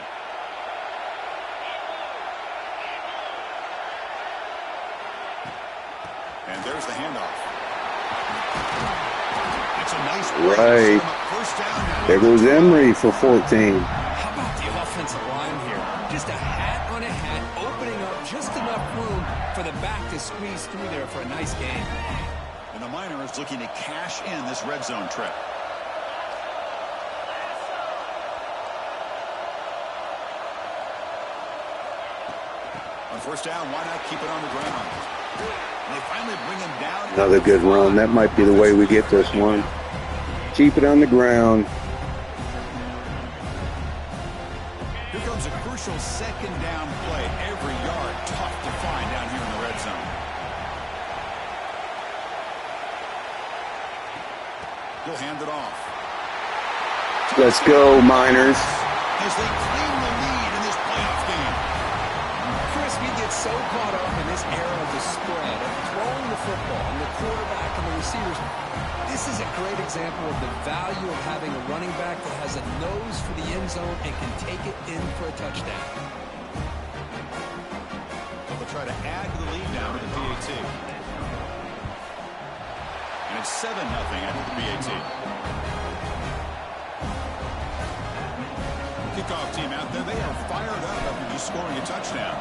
Speaker 2: And there's the handoff. It's a nice play.
Speaker 1: Right.
Speaker 2: 1st down.
Speaker 1: There goes Emery for 14.
Speaker 3: How about the offensive line here? Just a hat on a hat, opening up just enough room for the back to squeeze through there for a nice game.
Speaker 2: And the Miners looking to cash in this red zone trip. On 1st down, why not keep it on the ground? And they finally bring him down.
Speaker 1: Another good run. That might be the way we get this one. Keep it on the ground.
Speaker 2: Here comes a crucial 2nd down play. Every yard tough to find down here in the red zone. He'll hand it off.
Speaker 1: Let's go, Miners.
Speaker 2: As they claim the lead in this playoff game.
Speaker 3: Chris, we get so caught up in this era of the spread, of throwing the football, and the quarterback and the receivers. This is a great example of the value of having a running back that has a nose for the end zone and can take it in for a touchdown.
Speaker 2: They'll try to add to the lead now to the PAT. it's 7-0 after the PAT. Kickoff team out there, they are fired up after just scoring a touchdown.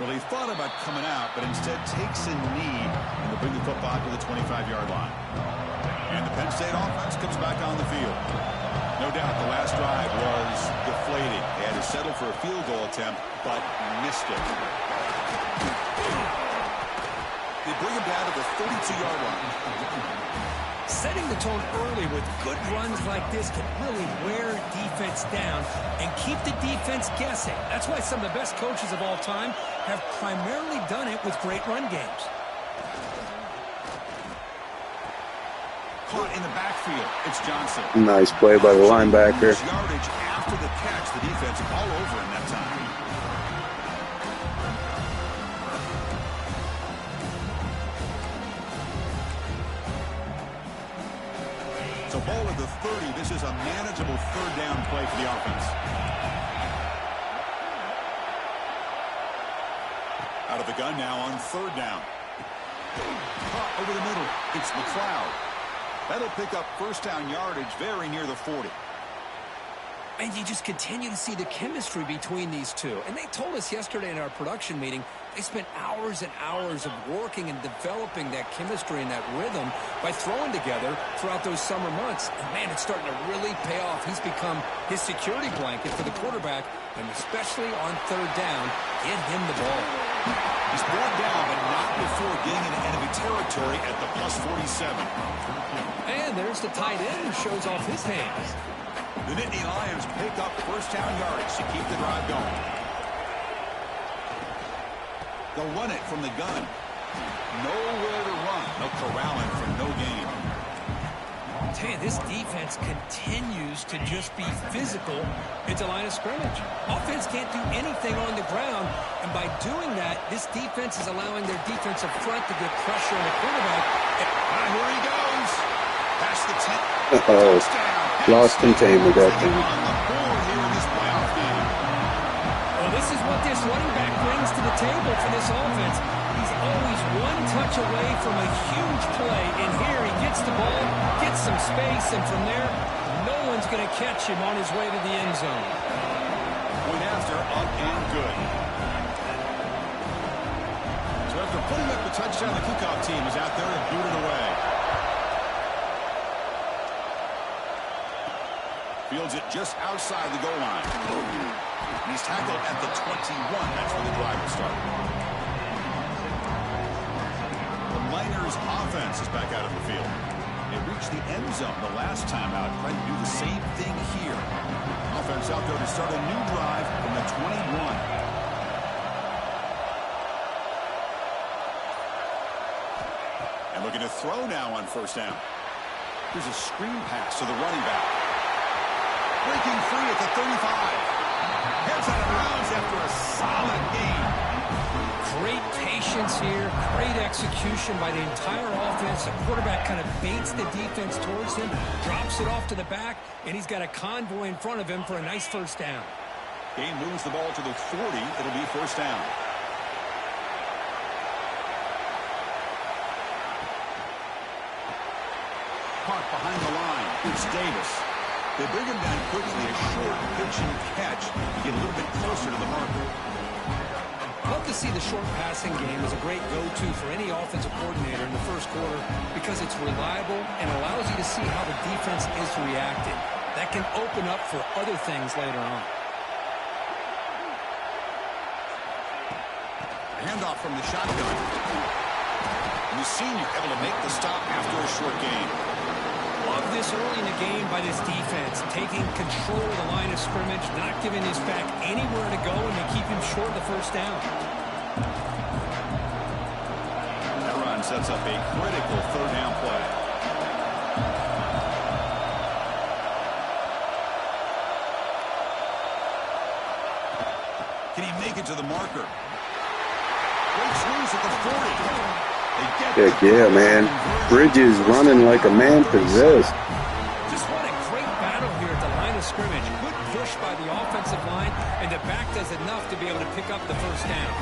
Speaker 2: Well, he thought about coming out, but instead takes a knee and will bring the football to the 25-yard line. And the Penn State offense comes back on the field. No doubt the last drive was deflating. They had to settle for a field goal attempt, but missed it. They bring him down to the 32-yard line.
Speaker 3: Setting the tone early with good runs like this can really wear defense down and keep the defense guessing. That's why some of the best coaches of all time have primarily done it with great run games.
Speaker 2: Caught in the backfield, it's Johnson.
Speaker 1: Nice play by the linebacker.
Speaker 2: Yardage after the catch, the defense all over him that time. So ball at the 30. This is a manageable third down play for the offense. Out of the gun now on third down. Caught over the middle. It's McLeod. That'll pick up first down yardage very near the 40.
Speaker 3: And you just continue to see the chemistry between these two. And they told us yesterday in our production meeting, they spent hours and hours of working and developing that chemistry and that rhythm by throwing together throughout those summer months. And, man, it's starting to really pay off. He's become his security blanket for the quarterback, and especially on third down, get him the ball.
Speaker 2: He's brought down, but not before getting into enemy territory at the plus 47.
Speaker 3: And there's the tight end who shows off his hands.
Speaker 2: The Nittany Lions pick up first down yardage to keep the drive going. They'll run it from the gun. Nowhere to run. They'll corral him for no gain.
Speaker 3: I tell you, this defense continues to just be physical at the line of scrimmage. Offense can't do anything on the ground, and by doing that, this defense is allowing their defensive front to get pressure on the quarterback.
Speaker 2: Here he goes. Past the 10.
Speaker 1: Uh-oh. Lost containment that time.
Speaker 3: Well, this is what this running back brings to the table for this offense. He's always one touch away from a huge play, and here he gets the ball, gets some space, and from there, no one's going to catch him on his way to the end zone.
Speaker 2: Point after, up and good. So after putting up the touchdown, the kickoff team is out there and boot it away. Fields it just outside the goal line. And he's tackled at the 21. That's where the drive will start. The Miners offense is back out of the field. They reached the end zone the last time out. Trying to do the same thing here. Offense out there to start a new drive from the 21. And looking to throw now on first down. Here's a screen pass to the running back. Breaking free at the 35. Heads out of bounds after a solid gain.
Speaker 3: Great patience here. Great execution by the entire offense. The quarterback kind of baits the defense towards him, drops it off to the back, and he's got a convoy in front of him for a nice first down.
Speaker 2: Game moves the ball to the 40. It'll be first down. Caught behind the line. It's Davis. They bring him down quickly, a short pitch and catch to get a little bit closer to the marker.
Speaker 3: Love to see the short passing game as a great go-to for any offensive coordinator in the first quarter because it's reliable and allows you to see how the defense is reacting. That can open up for other things later on.
Speaker 2: A handoff from the shotgun. And the senior able to make the stop after a short gain.
Speaker 3: Love this early in the game by this defense, taking control of the line of scrimmage, not giving his back anywhere to go, and they keep him short of the first down.
Speaker 2: That run sets up a critical third down play. Can he make it to the marker? Breaks loose at the 40.
Speaker 1: Heck yeah, man. Bridges running like a man possessed.
Speaker 3: Just what a great battle here at the line of scrimmage. scrimmage. Good push by the offensive line, and the back does enough to be able to pick up the first down.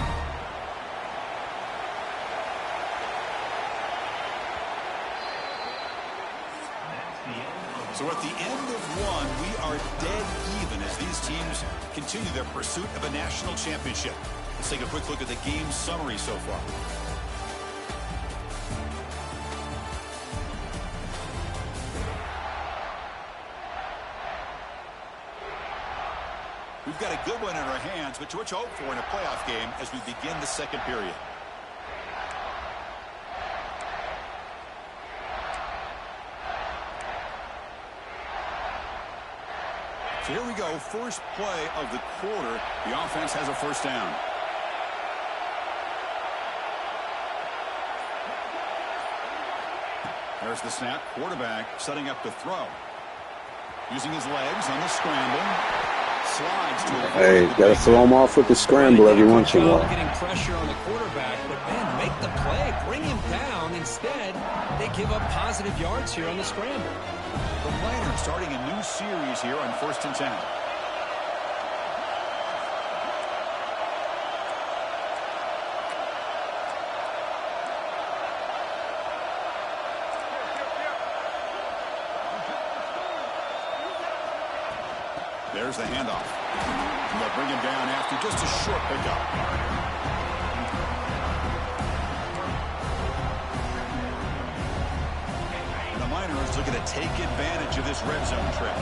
Speaker 2: So at the end of one, we are dead even as these teams continue their pursuit of a national championship. Let's take a quick look at the game summary so far. We've got a good one in our hands, but what you hope for in a playoff game as we begin the second period. So here we go, first play of the quarter. The offense has a first down. There's the snap. Quarterback setting up to throw. Using his legs on the scramble. Slides to avoid.
Speaker 1: Hey, got to throw him off with the scramble every once in a while.
Speaker 3: Getting pressure on the quarterback, but then make the play, bring him down. Instead, they give up positive yards here on the scramble.
Speaker 2: The Miners starting a new series here on 1st and 10. There's the handoff. And they'll bring him down after just a short pickup. Miners looking to take advantage of this red zone trip.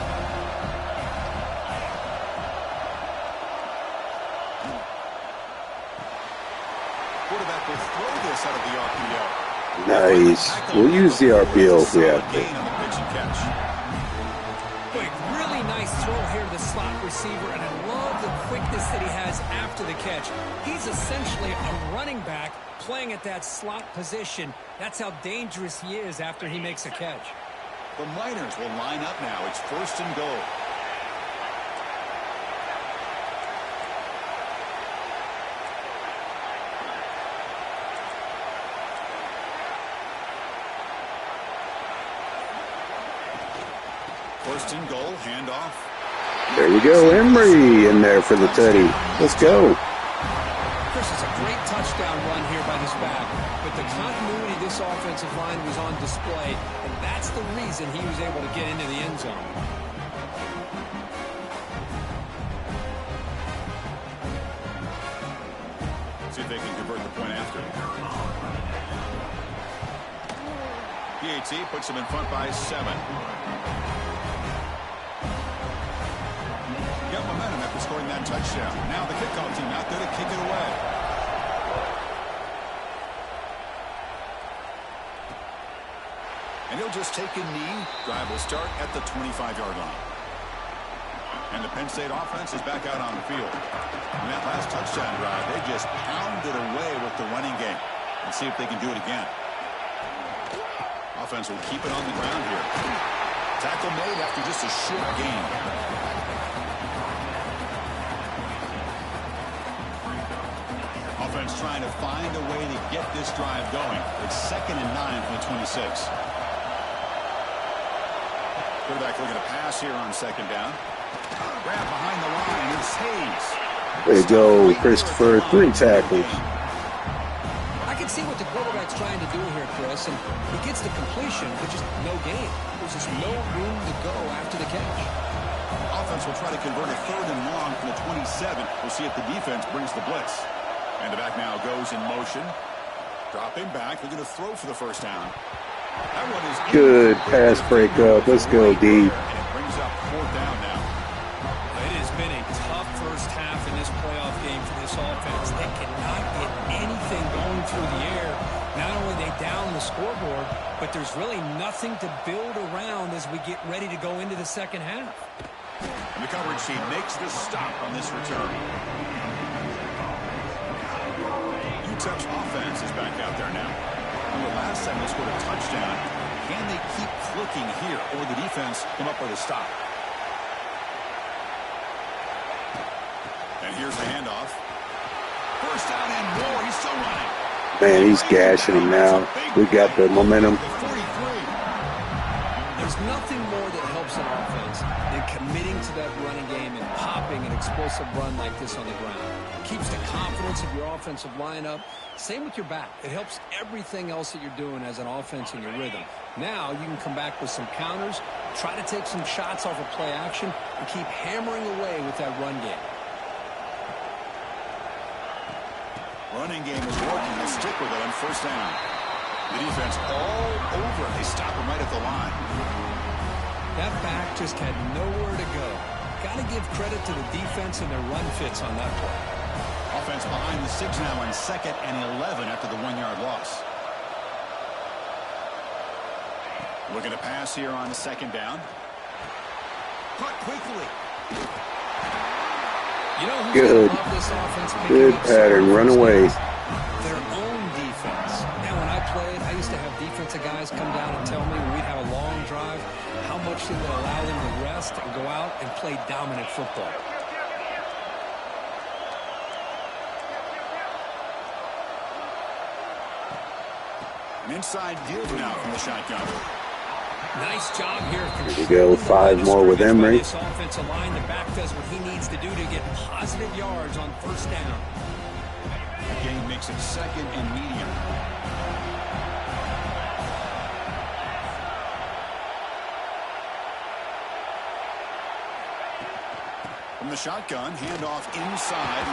Speaker 2: Quarterback will throw this out of the RPO.
Speaker 1: Nice. We'll use the RPO if we have to.
Speaker 3: Quick, really nice throw here to the slot receiver, and I love the quickness that he has after the catch. He's essentially a running back playing at that slot position. That's how dangerous he is after he makes a catch.
Speaker 2: The Miners will line up now. It's 1st and goal. First and goal, handoff.
Speaker 1: There we go, Emery in there for the tutty. Let's go.
Speaker 3: Chris, it's a great touchdown run here by this back, but the continuity of this offensive line was on display, and that's the reason he was able to get into the end zone.
Speaker 2: See if they can convert the point after. PAT puts them in front by 7. Got momentum after scoring that touchdown. Now the kickoff team out there to kick it away. And he'll just take a knee. Drive will start at the 25-yard line. And the Penn State offense is back out on the field. In that last touchdown drive, they just pounded away with the running game. Let's see if they can do it again. Offense will keep it on the ground here. Tackle made after just a short gain. Offense trying to find a way to get this drive going. It's 2nd and 9 from the 26. Quarterback looking to pass here on 2nd down. Grab behind the line. It's Hayes.
Speaker 1: Way to go, Christopher. 3 tackles.
Speaker 3: I can see what the quarterback's trying to do here, Chris, and he gets the completion, but just no gain. There's just no room to go after the catch.
Speaker 2: Offense will try to convert a 3rd and long from the 27. We'll see if the defense brings the blitz. And the back now goes in motion. Dropping back. They're going to throw for the first down. That one is
Speaker 1: good pass breakup. Let's go, D.
Speaker 2: And it brings up 4th down now.
Speaker 3: It has been a tough first half in this playoff game for this offense. They cannot get anything going through the air. Not only are they down the scoreboard, but there's really nothing to build around as we get ready to go into the second half.
Speaker 2: And the coverage team makes the stop on this return. Utep's offense is back out there now. And the last time they scored a touchdown, can they keep clicking here, or will the defense come up with a stop? And here's the handoff. First down and more. He's still running.
Speaker 1: Man, he's gashing him now. We got the momentum.
Speaker 3: There's nothing more that helps an offense than committing to that running game and popping an explosive run like this on the ground. It keeps the confidence of your offensive lineup. Same with your back. It helps everything else that you're doing as an offense in your rhythm. Now you can come back with some counters, try to take some shots off of play action, and keep hammering away with that run game.
Speaker 2: Running game is working. They'll stick with it on first down. The defense all over. They stop him right at the line.
Speaker 3: That back just had nowhere to go. Got to give credit to the defense and their run fits on that play.
Speaker 2: Offense behind the 6 now on 2nd and 11 after the 1-yard loss. Looking to pass here on the 2nd down. Caught quickly.
Speaker 3: You know who's
Speaker 1: Good.
Speaker 3: gonna love this offense?
Speaker 1: Good pattern. Run away.
Speaker 3: Their own defense. And when I played, I used to have defensive guys come down and tell me when we'd have a long drive how much they would allow them to rest and go out and play dominant football.
Speaker 2: An inside give now from the shotgun.
Speaker 3: Nice job here.
Speaker 1: There you go. 5 more with Emery.
Speaker 3: This offensive line, the back does what he needs to do to get positive yards on first down.
Speaker 2: The game makes it 2nd and medium. From the shotgun, handoff inside.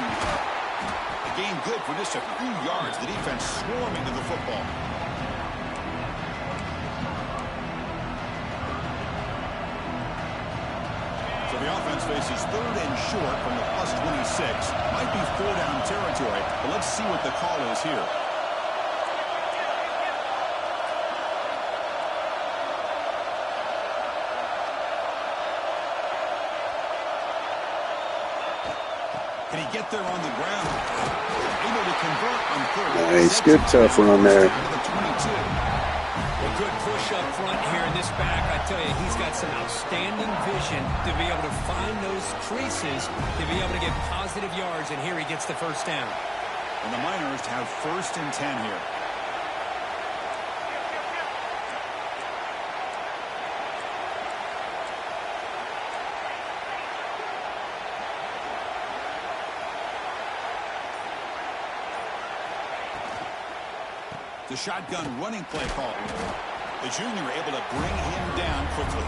Speaker 2: The game good for just a few yards. The defense swarming to the football. So the offense faces 3rd and short from the +26. Might be 4-down territory, but let's see what the call is here. Can he get there on the ground? Able to convert on 3rd.
Speaker 1: Nice. Good tough run there.
Speaker 3: A good push up front here in this back. I tell you, he's got some outstanding vision to be able to find those creases, to be able to get positive yards, and here he gets the first down.
Speaker 2: And the Miners have 1st and 10 here. The shotgun running play call. The junior able to bring him down quickly.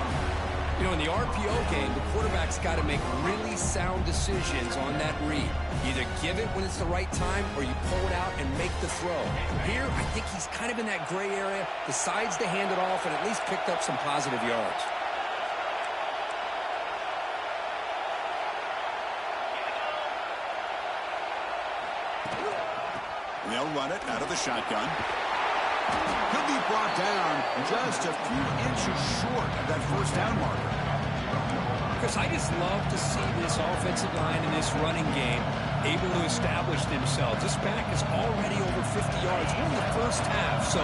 Speaker 3: You know, in the RPO game, the quarterback's got to make really sound decisions on that read. Either give it when it's the right time or you pull it out and make the throw. Here, I think he's kind of in that gray area, decides to hand it off and at least picked up some positive yards.
Speaker 2: They'll run it out of the shotgun. Could be brought down just a few inches short of that first down marker.
Speaker 3: Because I just love to see this offensive line in this running game able to establish themselves. This back is already over 50 yards. We're in the first half, so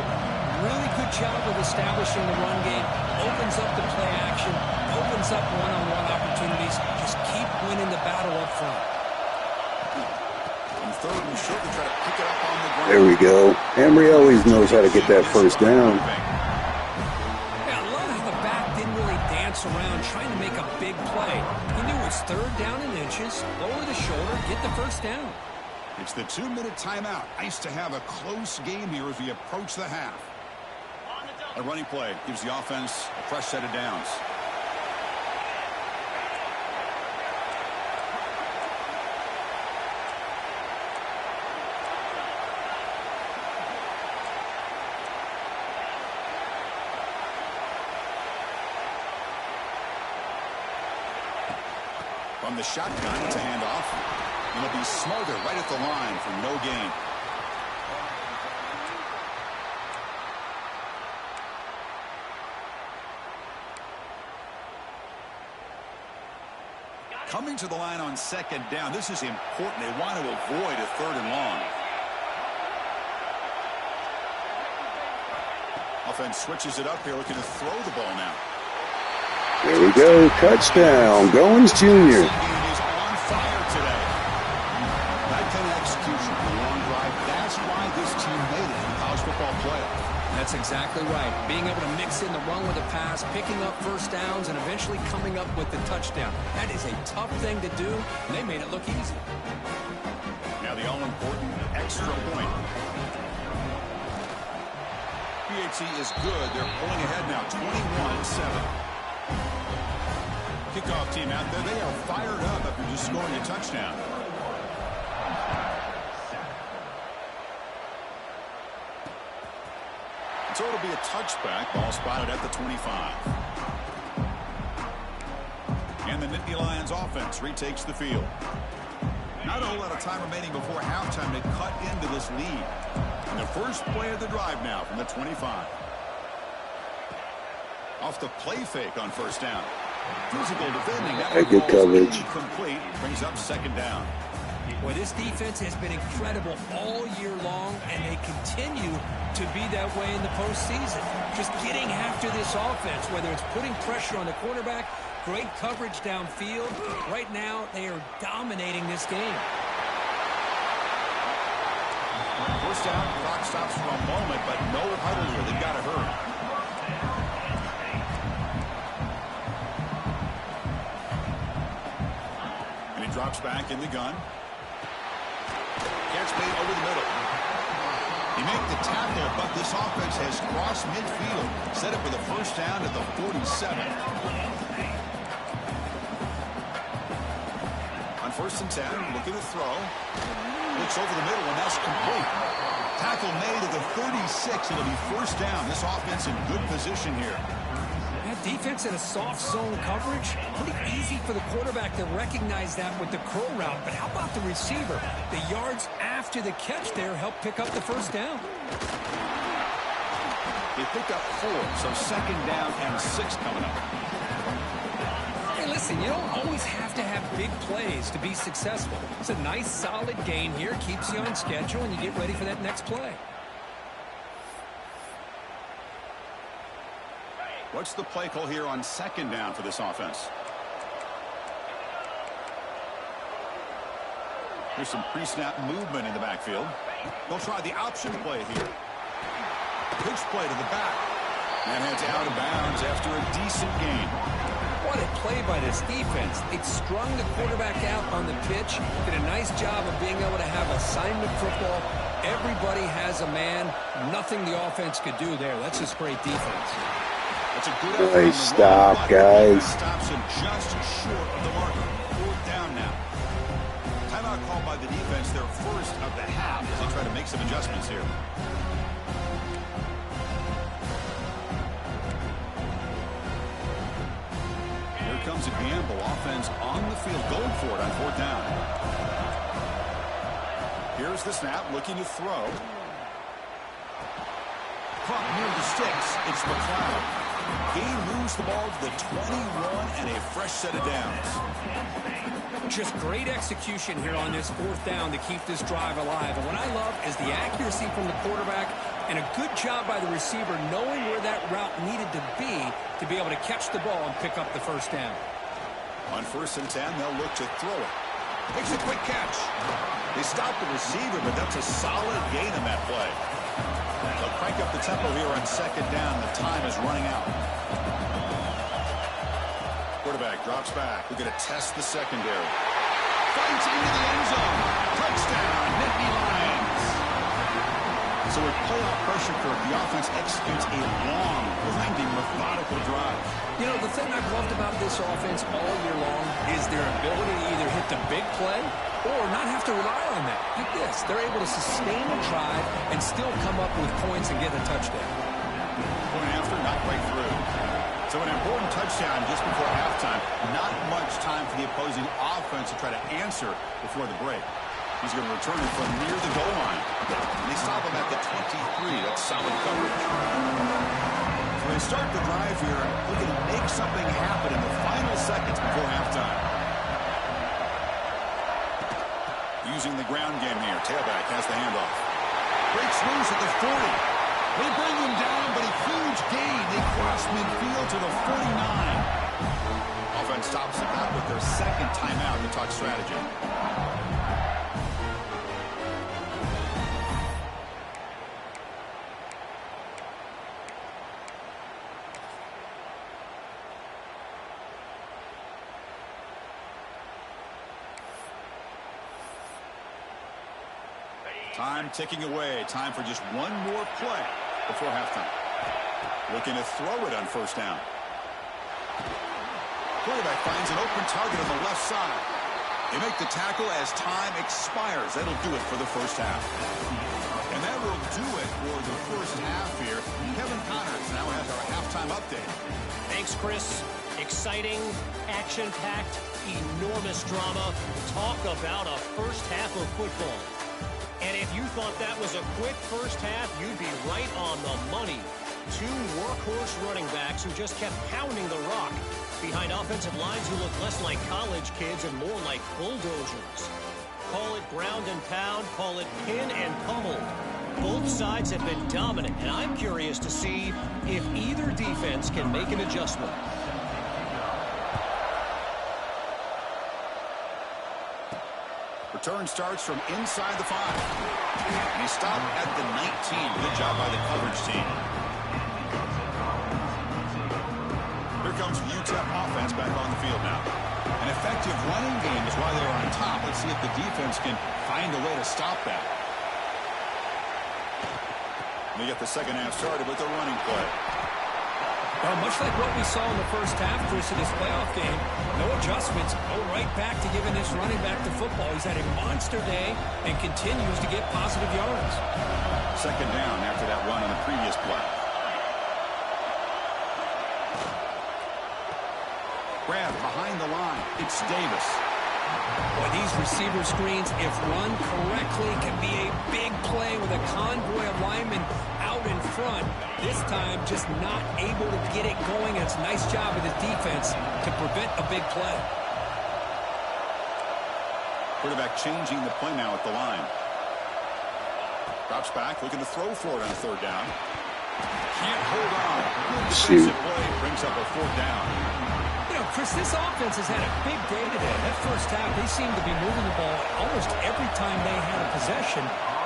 Speaker 3: really good job of establishing the run game. Opens up the play action, opens up one-on-one opportunities. Just keep winning the battle up front.
Speaker 2: 3rd and short to try to pick it up on the ground.
Speaker 1: There we go. Emery always knows how to get that first down.
Speaker 3: Yeah, I love how the back didn't really dance around trying to make a big play. He knew it's 3rd down and inches, lower the shoulder, get the first down.
Speaker 2: It's the 2-minute timeout. Nice to have a close game here as we approach the half. A running play gives the offense a fresh set of downs. From the shotgun, it's a handoff. And it'll be smothered right at the line for no gain. Coming to the line on 2nd down. This is important. They want to avoid a 3rd and long. Offense switches it up here, looking to throw the ball now.
Speaker 1: There we go. Touchdown. Goins Jr.
Speaker 2: Is on fire today. That kind of execution, the long drive. That's why this team made it in the college football playoff.
Speaker 3: That's exactly right. Being able to mix in the run with a pass, picking up first downs, and eventually coming up with the touchdown. That is a tough thing to do, and they made it look easy.
Speaker 2: Now the all-important extra point. PHC is good. They're pulling ahead now, 21-7. Kickoff team out there. They are fired up after just scoring a touchdown. So it'll be a touchback. Ball spotted at the 25. And the Nittany Lions offense retakes the field. Not a whole lot of time remaining before halftime to cut into this lead. And the first play of the drive now from the 25. Off the play fake on first down. Physical defending. That
Speaker 1: Good coverage.
Speaker 2: Complete. Brings up second down.
Speaker 3: Well, this defense has been incredible all year long, and they continue to be that way in the postseason. Just getting after this offense, whether it's putting pressure on the quarterback, great coverage downfield. Right now, they are dominating this game.
Speaker 2: First down, clock stops for a moment, but no huddle here. They've got to hurry. And he drops back in the gun. Catch made over the middle. He made the tackle, but this offense has crossed midfield. Set up for the first down at the 47. On first and 10, looking to throw. Looks over the middle, and that's complete. Tackle made at the 36. It'll be first down. This offense in good position here.
Speaker 3: That defense in a soft zone coverage, pretty easy for the quarterback to recognize that with the curl route. But how about the receiver? The yards after the catch there help pick up the first down.
Speaker 2: They picked up 4, so second down and 6 coming up.
Speaker 3: Hey, listen, you don't always have to have big plays to be successful. It's a nice, solid gain here. Keeps you on schedule, and you get ready for that next play.
Speaker 2: What's the play call here on second down for this offense? There's some pre-snap movement in the backfield. They'll try the option play here. Pitch play to the back. And heads out of bounds after a decent gain.
Speaker 3: What a play by this defense. It strung the quarterback out on the pitch. Did a nice job of being able to have assignment football. Everybody has a man. Nothing the offense could do there. That's just great defense.
Speaker 2: That's a good
Speaker 1: Nice stop, guys.
Speaker 2: Stops him just short of the marker. Fourth down now. Timeout called by the defense, their first of the half, as they try to make some adjustments here. Here comes a gamble. Offense on the field, going for it on fourth down. Here's the snap, looking to throw. Caught near the sticks. It's McLeod. He moves the ball to the 21 and a fresh set of downs.
Speaker 3: Just great execution here on this fourth down to keep this drive alive. And what I love is the accuracy from the quarterback and a good job by the receiver knowing where that route needed to be able to catch the ball and pick up the first down.
Speaker 2: On first and 10, they'll look to throw it. Makes a quick catch. They stop the receiver, but that's a solid gain in that play. They'll crank up the tempo here on second down. The time is running out. Quarterback drops back. We're going to test the secondary. Fights into the end zone. Touchdown, Nittany Lions. So with playoff pressure for the offense executes a long, winding, methodical drive.
Speaker 3: You know, the thing I've loved about this offense all year long is their ability to either hit the big play or not have to rely on that. Like this, they're able to sustain a drive and still come up with points and get a touchdown.
Speaker 2: Point after, not quite through. So an important touchdown just before halftime. Not much time for the opposing offense to try to answer before the break. He's going to return it from near the goal line. And they stop him at the 23. That's solid coverage. So they start the drive here, looking to make something happen in the final seconds before halftime. Using the ground game here. Tailback has the handoff. Breaks loose at the 40. They bring him down, but a huge gain. They cross midfield to the 49. Offense stops it back with their second timeout to talk strategy. Time ticking away. Time for just one more play before halftime. Looking to throw it on first down. Quarterback finds an open target on the left side. They make the tackle as time expires. That'll do it for the first half. And that will do it for the first half here. Kevin Connors now has our halftime update.
Speaker 4: Thanks, Chris. Exciting, action-packed, enormous drama. Talk about a first half of football. And if you thought that was a quick first half, you'd be right on the money. Two workhorse running backs who just kept pounding the rock behind offensive lines who look less like college kids and more like bulldozers. Call it ground and pound, call it pin and pummel. Both sides have been dominant, and I'm curious to see if either defense can make an adjustment.
Speaker 2: Return starts from inside the 5. And he stopped at the 19. Good job by the coverage team. Here comes the Utep offense back on the field now. An effective running game is why they're on top. Let's see if the defense can find a way to stop that. They get the second half started with a running play.
Speaker 3: Well, much like what we saw in the first half, Chris, in this playoff game, no adjustments. Go right back to giving this running back to football. He's had a monster day and continues to get positive yards.
Speaker 2: Second down after that run on the previous play. Grab behind the line. It's Davis.
Speaker 3: Boy, these receiver screens, if run correctly, can be a big play with a convoy of linemen out in front. This time, just not able to get it going. It's a nice job of the defense to prevent a big play.
Speaker 2: Quarterback changing the play now at the line. Drops back, looking to throw for it on third down. Can't hold on. Good defensive play brings up a fourth down.
Speaker 3: You know, Chris, this offense has had a big day today. That first half, they seemed to be moving the ball almost every time they had a possession.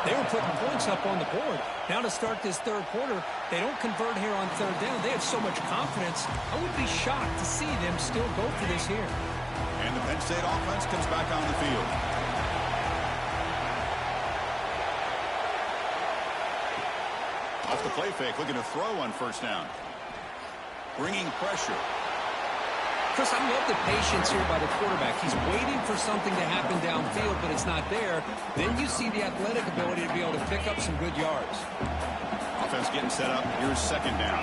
Speaker 3: They were putting points up on the board. Now to start this third quarter, they don't convert here on third down. They have so much confidence. I would be shocked to see them still go for this here.
Speaker 2: And the Penn State offense comes back on the field. Off the play fake, looking to throw on first down. Bringing pressure.
Speaker 3: Chris, I love the patience here by the quarterback. He's waiting for something to happen downfield, but it's not there. Then you see the athletic ability to be able to pick up some good yards.
Speaker 2: Offense getting set up. Here's second down.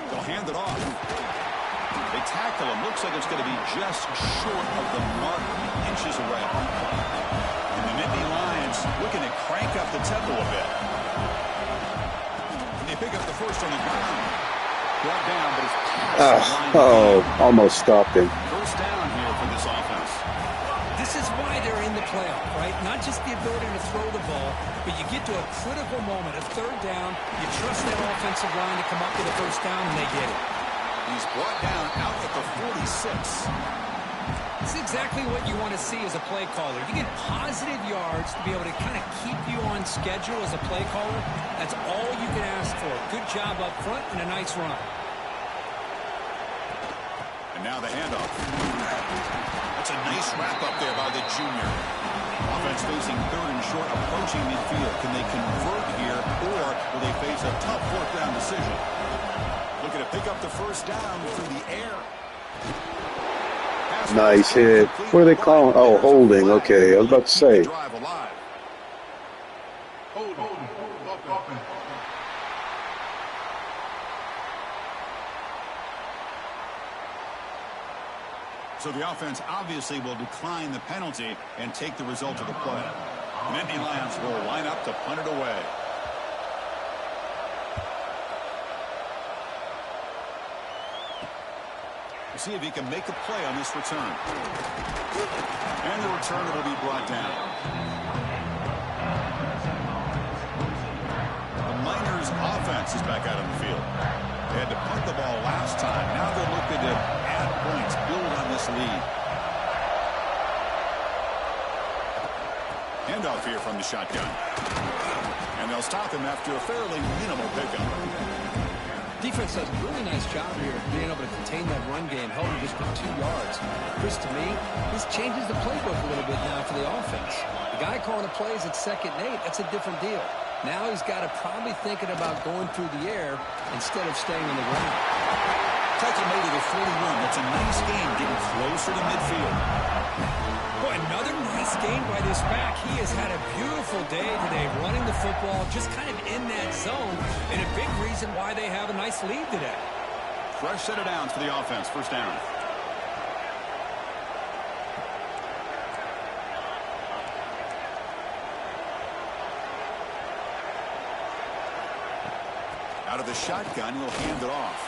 Speaker 2: They'll hand it off. They tackle him. Looks like it's going to be just short of the mark, inches away. And the Nittany Lions looking to crank up the tempo a bit. And they pick up the first on the ground. Brought down, but it's
Speaker 1: almost stopped him.
Speaker 2: First down here for this offense.
Speaker 3: This is why they're in the playoff, right? Not just the ability to throw the ball, but you get to a critical moment, a third down, you trust that offensive line to come up with a first down, and they get it.
Speaker 2: He's brought down out at the 46.
Speaker 3: This is exactly what you want to see as a play caller. You get positive yards to be able to kind of keep you on schedule as a play caller. That's all you can ask for. Good job up front and a nice run.
Speaker 2: And now the handoff. That's a nice wrap up there by the junior. Offense facing third and short, approaching midfield. Can they convert here, or will they face a tough fourth down decision? Looking to pick up the first down through the air.
Speaker 1: Nice hit. What are they calling? Oh, holding. Okay, I was about to say.
Speaker 2: So the offense obviously will decline the penalty and take the result of the play. The Nittany Lions will line up to punt it away. See if he can make a play on this return. And the return will be brought down. The Miners offense is back out on the field. They had to punt the ball last time. Now they're looking to add points, build on this lead. Handoff here from the shotgun. And they'll stop him after a fairly minimal pickup.
Speaker 3: Defense does a really nice job here of being able to contain that run game, held him just for 2 yards. Chris, to me, this changes the playbook a little bit now for the offense. The guy calling the plays at 2nd and 8, that's a different deal. Now he's got to probably thinking about going through the air instead of staying on the ground.
Speaker 2: Tackle made at the 41. That's a nice game getting closer to midfield.
Speaker 3: Boy, another nice game by this back. He has had a beautiful day today running the football, just kind of in that zone, and a big reason why they have a nice lead today.
Speaker 2: Fresh set of downs for the offense. First down. Out of the shotgun, he'll hand it off.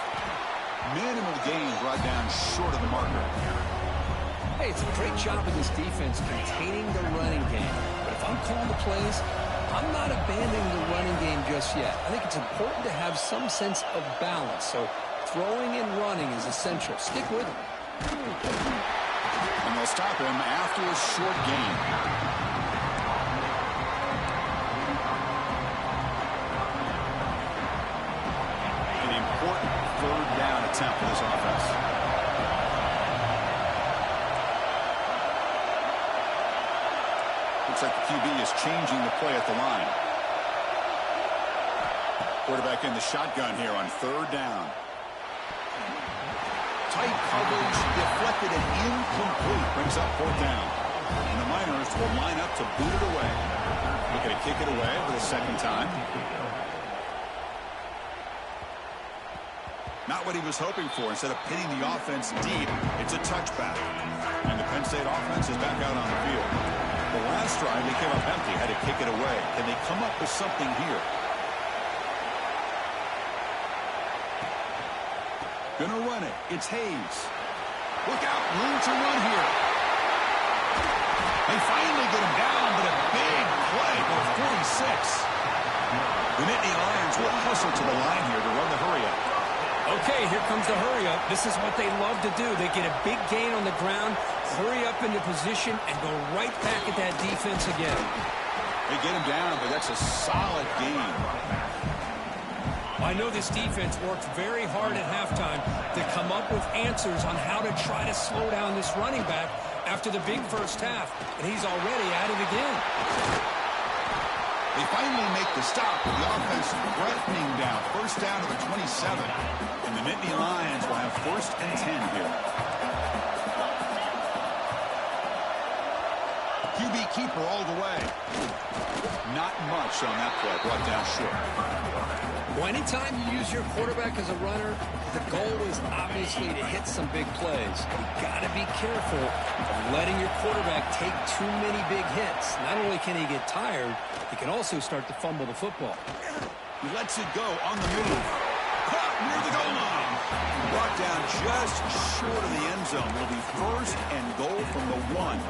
Speaker 2: Minimal gain brought down short of the marker.
Speaker 3: Hey, it's a great job of this defense containing the running game. But if I'm calling the plays, I'm not abandoning the running game just yet. I think it's important to have some sense of balance. So throwing and running is essential. Stick with him.
Speaker 2: And they'll stop him after a short gain. An important 3rd down attempt for this offense. Looks like the QB is changing the play at the line. Quarterback in the shotgun here on 3rd down. Tight coverage, deflected and incomplete. Brings up 4th down. And the Miners will line up to boot it away. Looking to kick it away for the 2nd time. Not what he was hoping for. Instead of pitting the offense deep, it's a touchback. And the Penn State offense is back out on the field. The last drive, they came up empty, had to kick it away. Can they come up with something here? Gonna run it. It's Hayes. Look out. Room to run here. They finally get him down, but a big play for 46. The Nittany Lions will hustle to the line here to run the hurry-up.
Speaker 3: Okay, here comes the hurry-up. This is what they love to do. They get a big gain on the ground, hurry up into position, and go right back at that defense again.
Speaker 2: They get him down, but that's a solid gain.
Speaker 3: I know this defense worked very hard at halftime to come up with answers on how to try to slow down this running back after the big first half, and he's already at it again.
Speaker 2: They finally make the stop with the offense threatening down. 1st down to the 27. And the Nittany Lions will have 1st and 10 here. QB keeper all the way. Not much on that play. Brought down short.
Speaker 3: Well, anytime you use your quarterback as a runner, the goal is obviously to hit some big plays. You got to be careful of letting your quarterback take too many big hits. Not only can he get tired, he can also start to fumble the football.
Speaker 2: He lets it go on the move. Caught near the goal line. Brought down just short of the end zone. It'll be 1st and goal from the 1.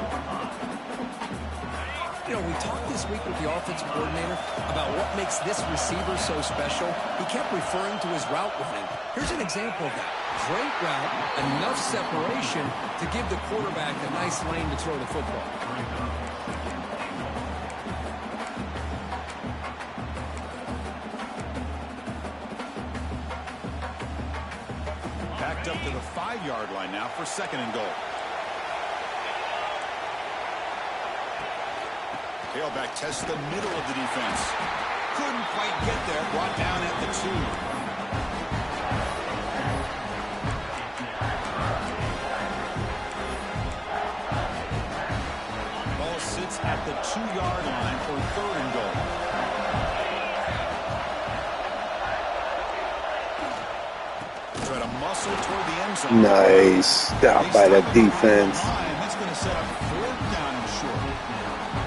Speaker 3: You know, we talked this week with the offensive coordinator about what makes this receiver so special. He kept referring to his route running. Here's an example of that. Great route, enough separation to give the quarterback a nice lane to throw the football.
Speaker 2: Backed up to the 5-yard line now for 2nd and goal. Tailback tests the middle of the defense. Couldn't quite get there. Brought down at the 2. Ball sits at the 2-yard line for 3rd and goal. Try to muscle toward the end zone.
Speaker 1: Nice. Stop by that defense.
Speaker 2: That's going to set up 4th down and short.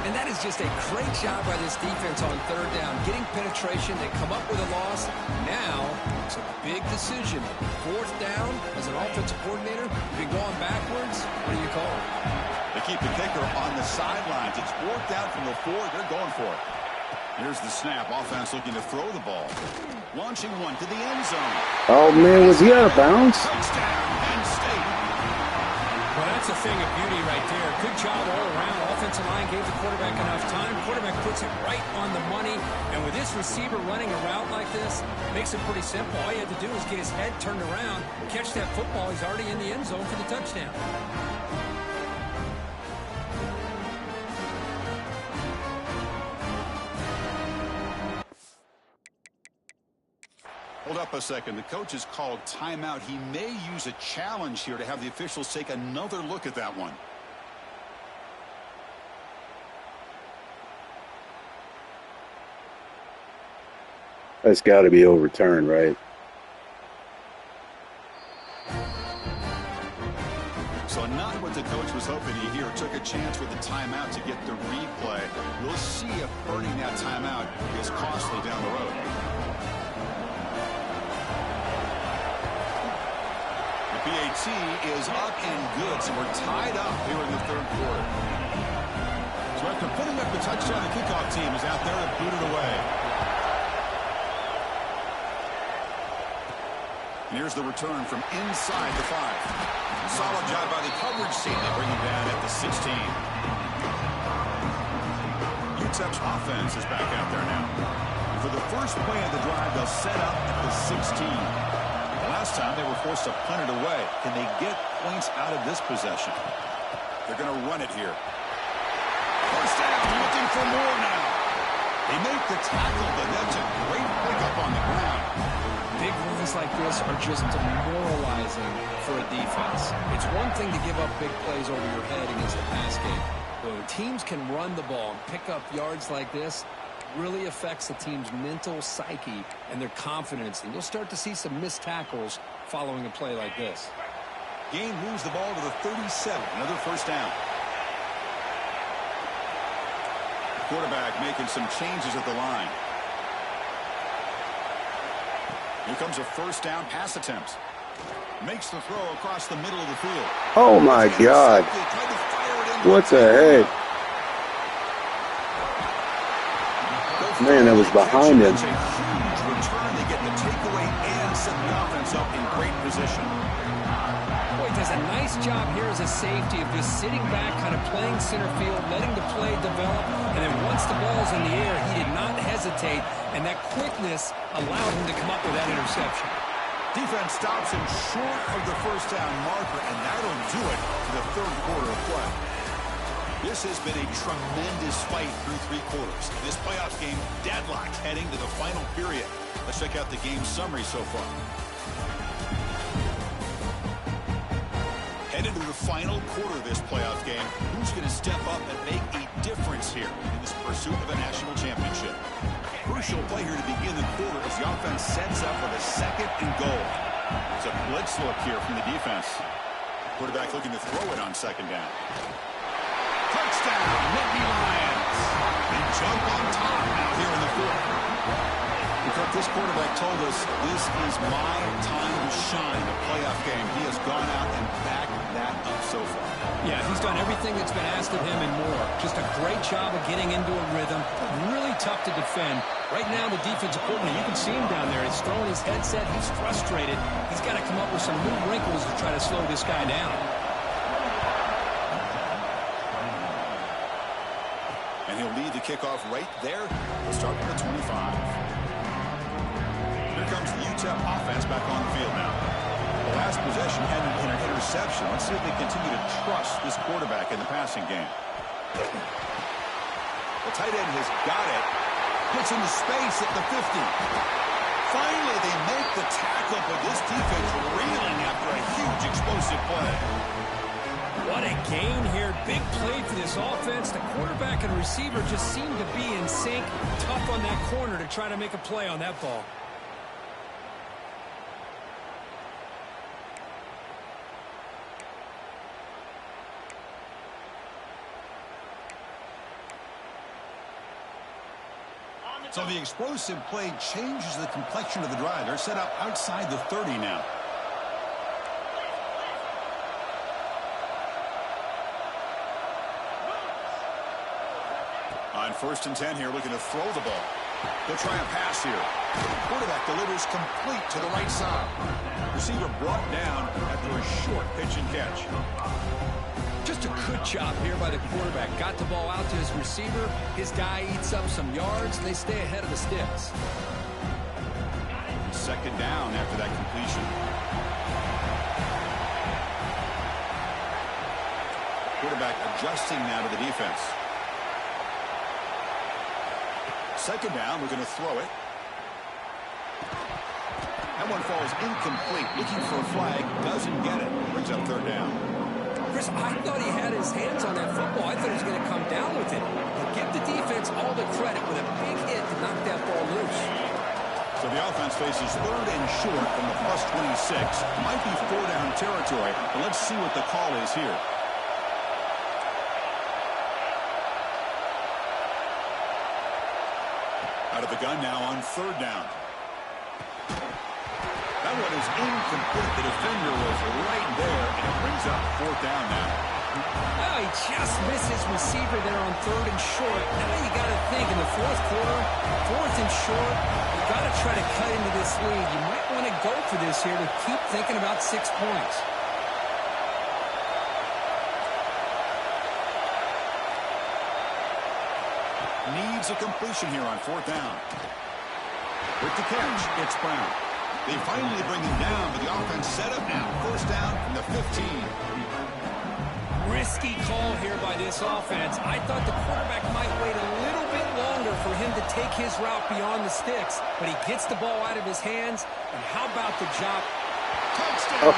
Speaker 3: And that is just a great job by this defense on 3rd down. Getting penetration, they come up with a loss. Now, it's a big decision. 4th down, as an offensive coordinator, you've been going backwards. What do you call it?
Speaker 2: They keep the kicker on the sidelines. It's 4th down from the 4. They're going for it. Here's the snap. Offense looking to throw the ball. Launching one to the end zone.
Speaker 1: Oh, man, was he out of bounds?
Speaker 2: Touchdown, Penn State.
Speaker 3: Well, that's a thing of beauty right there. Good job all around. Offensive line gave the quarterback enough time. Quarterback puts it right on the money. And with this receiver running a route like this, makes it pretty simple. All you had to do is get his head turned around, catch that football. He's already in the end zone for the touchdown.
Speaker 2: Hold up a second. The coach has called timeout. He may use a challenge here to have the officials take another look at that one.
Speaker 1: That's got to be overturned, right?
Speaker 2: So not what the coach was hoping to hear. Took a chance with the timeout to get the replay. We'll see if earning that timeout is costly down the road. The PAT is up and good, so we're tied up here in the third quarter. So after putting up the touchdown, the kickoff team is out there to boot it away. And here's the return from inside the 5. Solid job by the coverage team. They bring him down at the 16. Utep's offense is back out there now. And for the first play of the drive, they'll set up at the 16. Last time they were forced to punt it away. Can they get points out of this possession? They're going to run it here. First down, looking for more now. They make the tackle, but that's a great pickup on the ground.
Speaker 3: Big runs like this are just demoralizing for a defense. It's one thing to give up big plays over your head against the pass game. But when teams can run the ball and pick up yards like this, it really affects the team's mental psyche and their confidence. And you'll start to see some missed tackles following a play like this.
Speaker 2: Gain moves the ball to the 37. Another first down. Quarterback making some changes at the line. Here comes a first down pass attempt. Makes the throw across the middle of the field.
Speaker 1: Oh my God. What the heck? Man, that was behind him.
Speaker 2: It's a huge return. They get the takeaway and set the offense up in great position.
Speaker 3: Boy, does a nice job here as a safety of just sitting back, kind of playing center field, letting the play develop, and then once the ball's in the air, he did not hesitate, and that quickness allowed him to come up with that interception.
Speaker 2: Defense stops him short of the first down marker, and that'll do it for the third quarter of play. This has been a tremendous fight through 3 quarters. This playoff game deadlocked heading to the final period. Let's check out the game summary so far. Headed to the final quarter of this playoff game, who's going to step up and make a difference here in this pursuit of a national championship? Crucial play here to begin the quarter as the offense sets up for the 2nd and goal. It's a blitz look here from the defense. Quarterback looking to throw it on 2nd down. Touchdown, Nittany Lions. They jump on top now here in the 4th. In fact, this quarterback told us this is my time to shine, a playoff game. He has gone out and backed that up so far.
Speaker 3: Yeah, he's done everything that's been asked of him and more. Just a great job of getting into a rhythm. Really tough to defend. Right now, the defensive coordinator, you can see him down there. He's throwing his headset. He's frustrated. He's got to come up with some new wrinkles to try to slow this guy down.
Speaker 2: And he'll lead the kickoff right there. We'll start from the 25. Here comes the Utep offense back on the field now. The last possession had an interception. Let's see if they continue to trust this quarterback in the passing game. The tight end has got it. Gets into space at the 50. Finally, they make the tackle, but this defense reeling after a huge explosive play.
Speaker 3: What a gain here. Big play for this offense. The quarterback and receiver just seem to be in sync. Tough on that corner to try to make a play on that ball.
Speaker 2: So the explosive play changes the complexion of the drive. They're set up outside the 30 now. On 1st and 10 here, looking to throw the ball. They'll try a pass here. Quarterback delivers complete to the right side. Receiver brought down after a short pitch and catch.
Speaker 3: Just a good job here by the quarterback. Got the ball out to his receiver. His guy eats up some yards. They stay ahead of the sticks.
Speaker 2: 2nd down after that completion. Quarterback adjusting now to the defense. 2nd down, we're going to throw it. That one falls incomplete. Looking for a flag. Doesn't get it. Brings up third down.
Speaker 3: Chris, I thought he had his hands on that football. I thought he was going to come down with it. But give the defense all the credit with a big hit to knock that ball loose.
Speaker 2: So the offense faces third and short from the plus 26. Might be 4-down territory, but let's see what the call is here. Out of the gun now on third down. That one is incomplete. The defender was right there, and it brings up fourth down now.
Speaker 3: Well, he just missed his receiver there on third and short. Now you got to think in the fourth quarter, fourth and short, you got to try to cut into this lead. You might want to go for this here to keep thinking about 6 points.
Speaker 2: Needs a completion here on fourth down. With the catch, it's Brown. They finally bring him down, but the offense set up now. First down from the 15.
Speaker 3: Risky call here by this offense. I thought the quarterback might wait a little bit longer for him to take his route beyond the sticks, but he gets the ball out of his hands, and how about the job?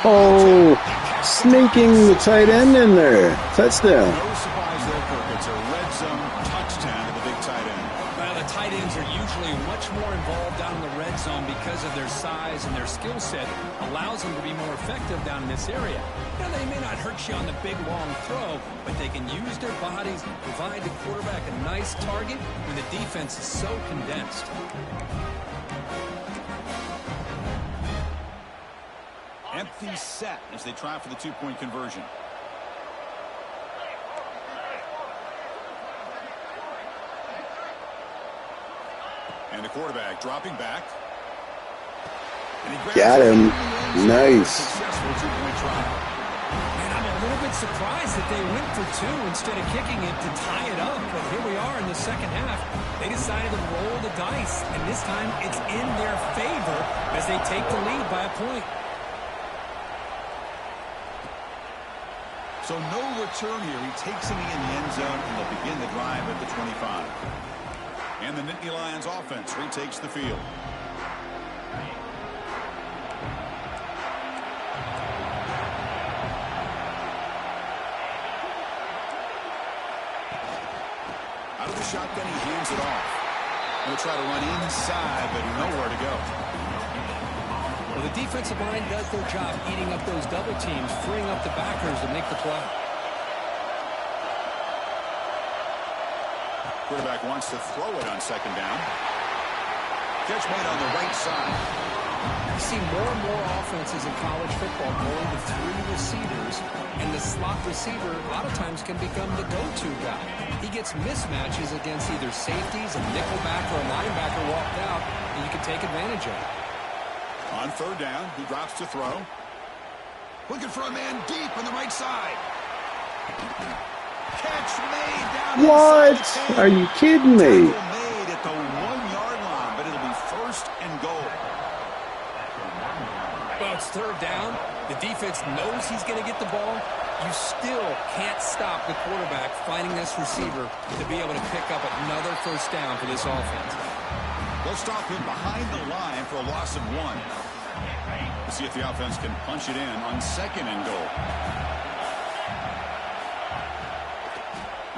Speaker 1: Oh, sneaking the tight end in there. Touchdown.
Speaker 2: No surprise there, Kirk. It's a red zone touchdown to the big tight end.
Speaker 3: Well, the tight ends are usually much more involved down in the red zone because of their size and their skill set allows them to be more effective down in this area. Now, they may not hurt you on the big, long throw, but they can use their bodies, provide the quarterback a nice target when the defense is so condensed.
Speaker 2: Empty set as they try for the two-point conversion. And the quarterback dropping back. And he
Speaker 1: got him. Nice.
Speaker 2: Successful two-point try.
Speaker 3: And I'm a little bit surprised that they went for two instead of kicking it to tie it up. But here we are in the second half. They decided to roll the dice, and this time it's in their favor as they take the lead by a point.
Speaker 2: So no return here. He takes it in the end zone, and they'll begin the drive at the 25. And the Nittany Lions offense retakes the field. Out of the shotgun, he hands it off. He'll try to run inside, but nowhere to go.
Speaker 3: Well, the defensive line does their job eating up those double teams, freeing up the backers to make the play.
Speaker 2: Quarterback wants to throw it on second down. Catch made on the right side.
Speaker 3: You see more and more offenses in college football going to three receivers, and the slot receiver a lot of times can become the go-to guy. He gets mismatches against either safeties, a nickelback, or a linebacker walked out, and you can take advantage of it.
Speaker 2: On third down, he drops to throw. Looking for a man deep on the right side. Catch made down
Speaker 1: What? Are you kidding me?
Speaker 2: Tackle made at the 1-yard line, but it'll be first and goal.
Speaker 3: Well, it's third down. The defense knows he's going to get the ball. You still can't stop the quarterback finding this receiver to be able to pick up another first down for this offense.
Speaker 2: They'll stop him behind the line for a loss of 1. We'll see if the offense can punch it in on second and goal.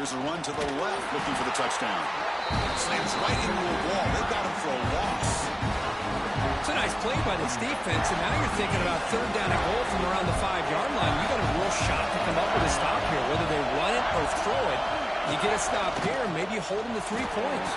Speaker 2: Here's a run to the left, looking for the touchdown. Slams right into a wall. They've got him for a loss.
Speaker 3: It's a nice play by this defense, and now you're thinking about third down and goal from around the 5-yard line. You got a real shot to come up with a stop here, whether they run it or throw it. You get a stop here, maybe you hold them to 3 points.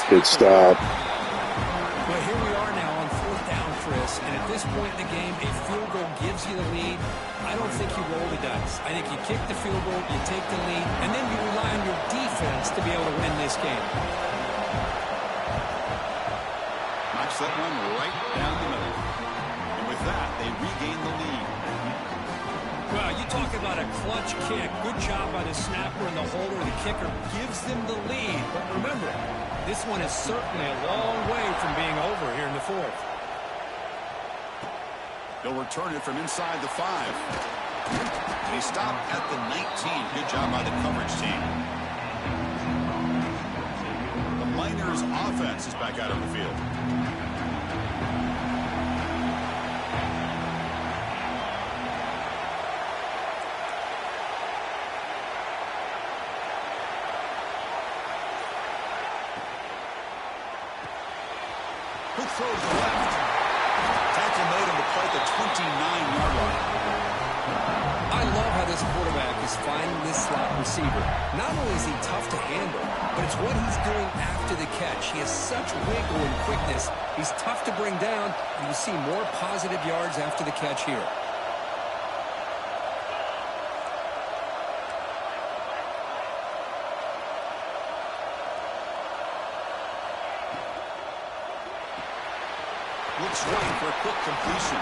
Speaker 1: Good stop.
Speaker 3: Well, here we are now on fourth down, Chris, and at this point in the game, a field goal gives you the lead. I don't think you roll the dice. I think you kick the field goal, you take the lead, and then you rely on your defense to be able to win this game.
Speaker 2: Knocks that one right down the middle. And with that, they regain the lead.
Speaker 3: Well, you talk about a clutch kick. Good job by the snapper and the holder. The kicker gives them the lead. But remember, this one is certainly a long way from being over here in the fourth.
Speaker 2: They'll return it from inside the 5. They stop at the 19. Good job by the coverage team. The Miners offense is back out on the field. throw to the left. Tackle made him to play the 29-yard line.
Speaker 3: I love how this quarterback is finding this slot receiver. Not only is he tough to handle, but it's what he's doing after the catch. He has such wiggle and quickness. He's tough to bring down, and you see more positive yards after the catch here.
Speaker 2: Looks right for a quick completion.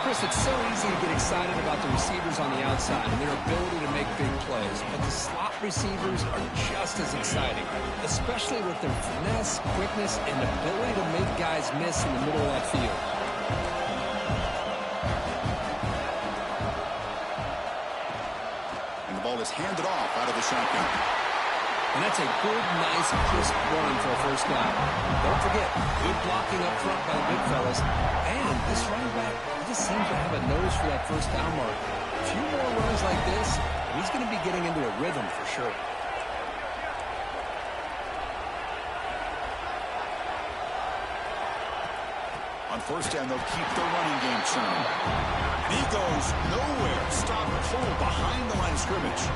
Speaker 3: Chris, it's so easy to get excited about the receivers on the outside and their ability to make big plays, but the slot receivers are just as exciting, especially with their finesse, quickness, and ability to make guys miss in the middle of that field.
Speaker 2: And the ball is handed off out of the shotgun.
Speaker 3: And that's a good, nice, crisp run for a first down. Don't forget, good blocking up front by the big fellas. And this running back, he just seems to have a nose for that first down mark. A few more runs like this, and he's going to be getting into a rhythm for sure.
Speaker 2: On first down, they'll keep the running game churning. And he goes nowhere. Stop cold behind the line of scrimmage.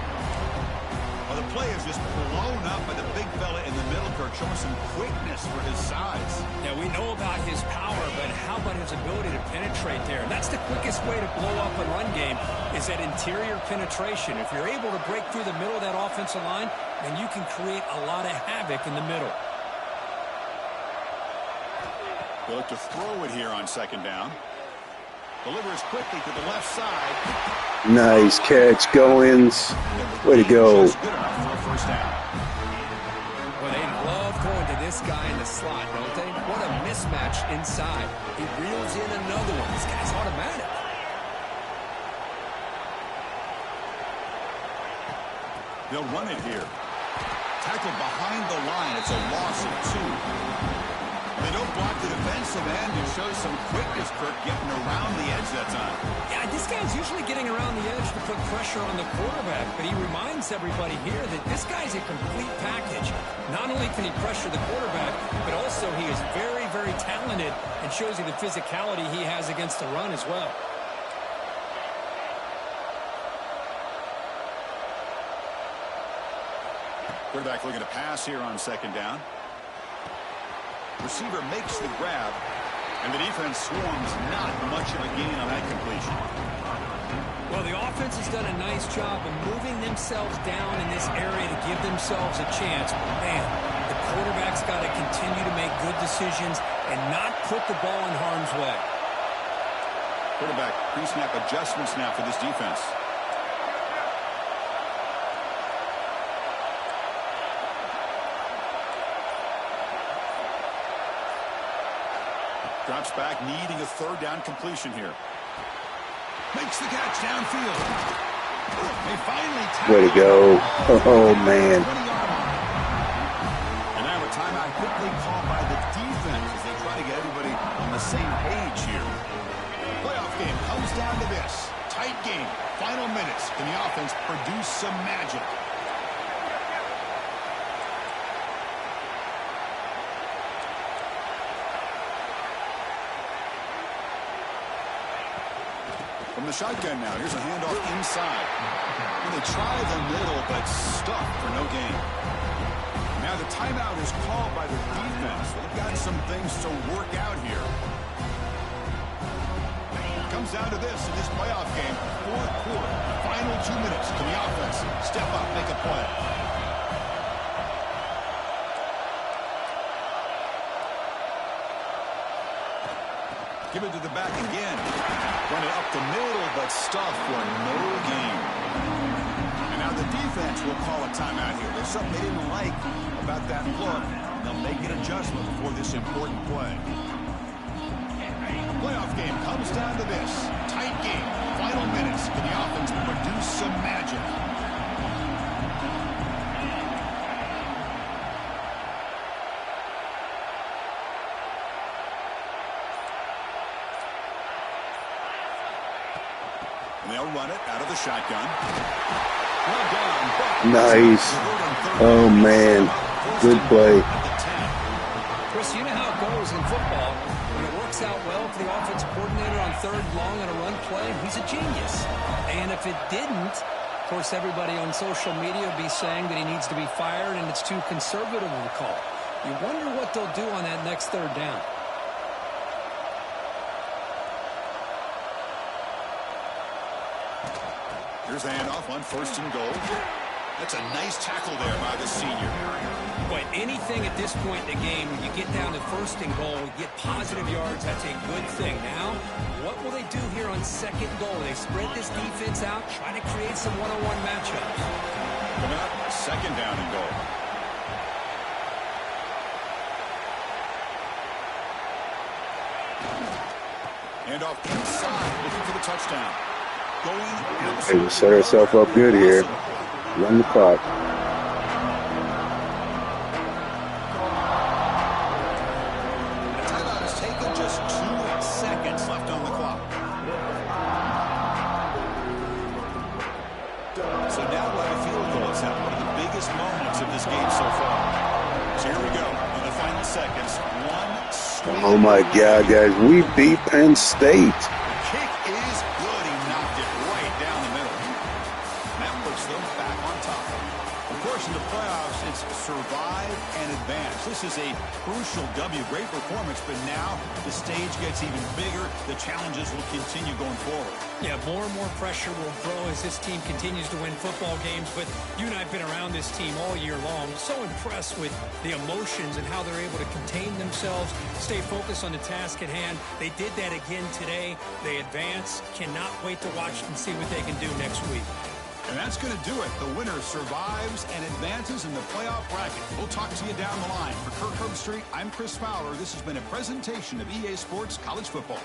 Speaker 2: Well, the play is just blown up by the big fella in the middle, Kirk, showing some quickness for his size.
Speaker 3: Yeah, we know about his power, but how about his ability to penetrate there? And that's the quickest way to blow up a run game, is that interior penetration. If you're able to break through the middle of that offensive line, then you can create a lot of havoc in the middle.
Speaker 2: They look to throw it here on second down. Delivers quickly to the left side.
Speaker 1: Nice catch, Goins. Way to go.
Speaker 2: Just good enough for a first down.
Speaker 3: Well, they love going to this guy in the slot, don't they? What a mismatch inside. He reels in another one. This guy's automatic.
Speaker 2: They'll run it here. Tackled behind the line. It's a loss of 2. They don't block the defensive end. It shows some quickness, Kirk, getting around the edge that time.
Speaker 3: Yeah, this guy's usually getting around the edge to put pressure on the quarterback, but he reminds everybody here that this guy's a complete package. Not only can he pressure the quarterback, but also he is very, very talented and shows you the physicality he has against the run as well.
Speaker 2: Quarterback looking to pass here on second down. Receiver makes the grab, and the defense swarms. Not much of a gain on that completion.
Speaker 3: Well, the offense has done a nice job of moving themselves down in this area to give themselves a chance. But, man, the quarterback's got to continue to make good decisions and not put the ball in harm's way.
Speaker 2: Quarterback pre-snap adjustments now for this defense. Drops back, needing a third down completion here. Makes the catch downfield. They finally tackle.
Speaker 1: Way to go. Oh, man.
Speaker 2: And now a timeout quickly called by the defense as they try to get everybody on the same page here. Playoff game comes down to this. Tight game. Final minutes. Can the offense produce some magic? From the shotgun now, here's a handoff inside. And they try the middle, but stuck for no gain. Now the timeout is called by the defense. They've got some things to work out here. It comes down to this in this playoff game. Fourth quarter, final 2 minutes. Can the offense step up, make a play? Give it to the back again. Running up the middle, but stuffed for no gain. And now the defense will call a timeout here. There's something they didn't like about that look. They'll make an adjustment before this important play. The playoff game comes down to this. Tight game. Final minutes. Can the offense produce some magic? And they'll run it out of the shotgun.
Speaker 1: Nice. Oh, man. Good play.
Speaker 3: Chris, you know how it goes in football. When it works out well for the offensive coordinator on third long on a run play, he's a genius. And if it didn't, of course, everybody on social media will be saying that he needs to be fired and it's too conservative of a call. You wonder what they'll do on that next third down.
Speaker 2: Here's the handoff on 1st and goal. That's a nice tackle there by the senior.
Speaker 3: But anything at this point in the game, when you get down to 1st and goal, you get positive yards, that's a good thing. Now, what will they do here on 2nd goal? They spread this defense out, try to create some one-on-one matchups.
Speaker 2: Coming up, 2nd down and goal. Handoff inside, looking for the touchdown.
Speaker 1: Hey, we set ourselves up good here. Run the clock.
Speaker 2: The timeout is taken, just 2 seconds left on the clock. So now we'll have a field goal. It's one of the biggest moments of this game so far. So here we go in the final seconds.
Speaker 1: Oh my God, guys, we beat Penn State.
Speaker 2: Kick is good. He knocked it right down the middle. And that puts them back on top. Of course, in the playoffs, it's survive and advance. This is a crucial W. Great performance, but now the stage gets even bigger. The challenges will continue going forward.
Speaker 3: Yeah, more and more pressure will grow as this team continues to win football games. But you and I have been around this team all year long. So impressed with the emotions and how they're able to contain themselves, stay focused on the task at hand. They did that again today. They advance. Cannot wait to watch and see what they can do next week.
Speaker 2: And that's going to do it. The winner survives and advances in the playoff bracket. We'll talk to you down the line. For Kirk Herbstreit, I'm Chris Fowler. This has been a presentation of EA Sports College Football.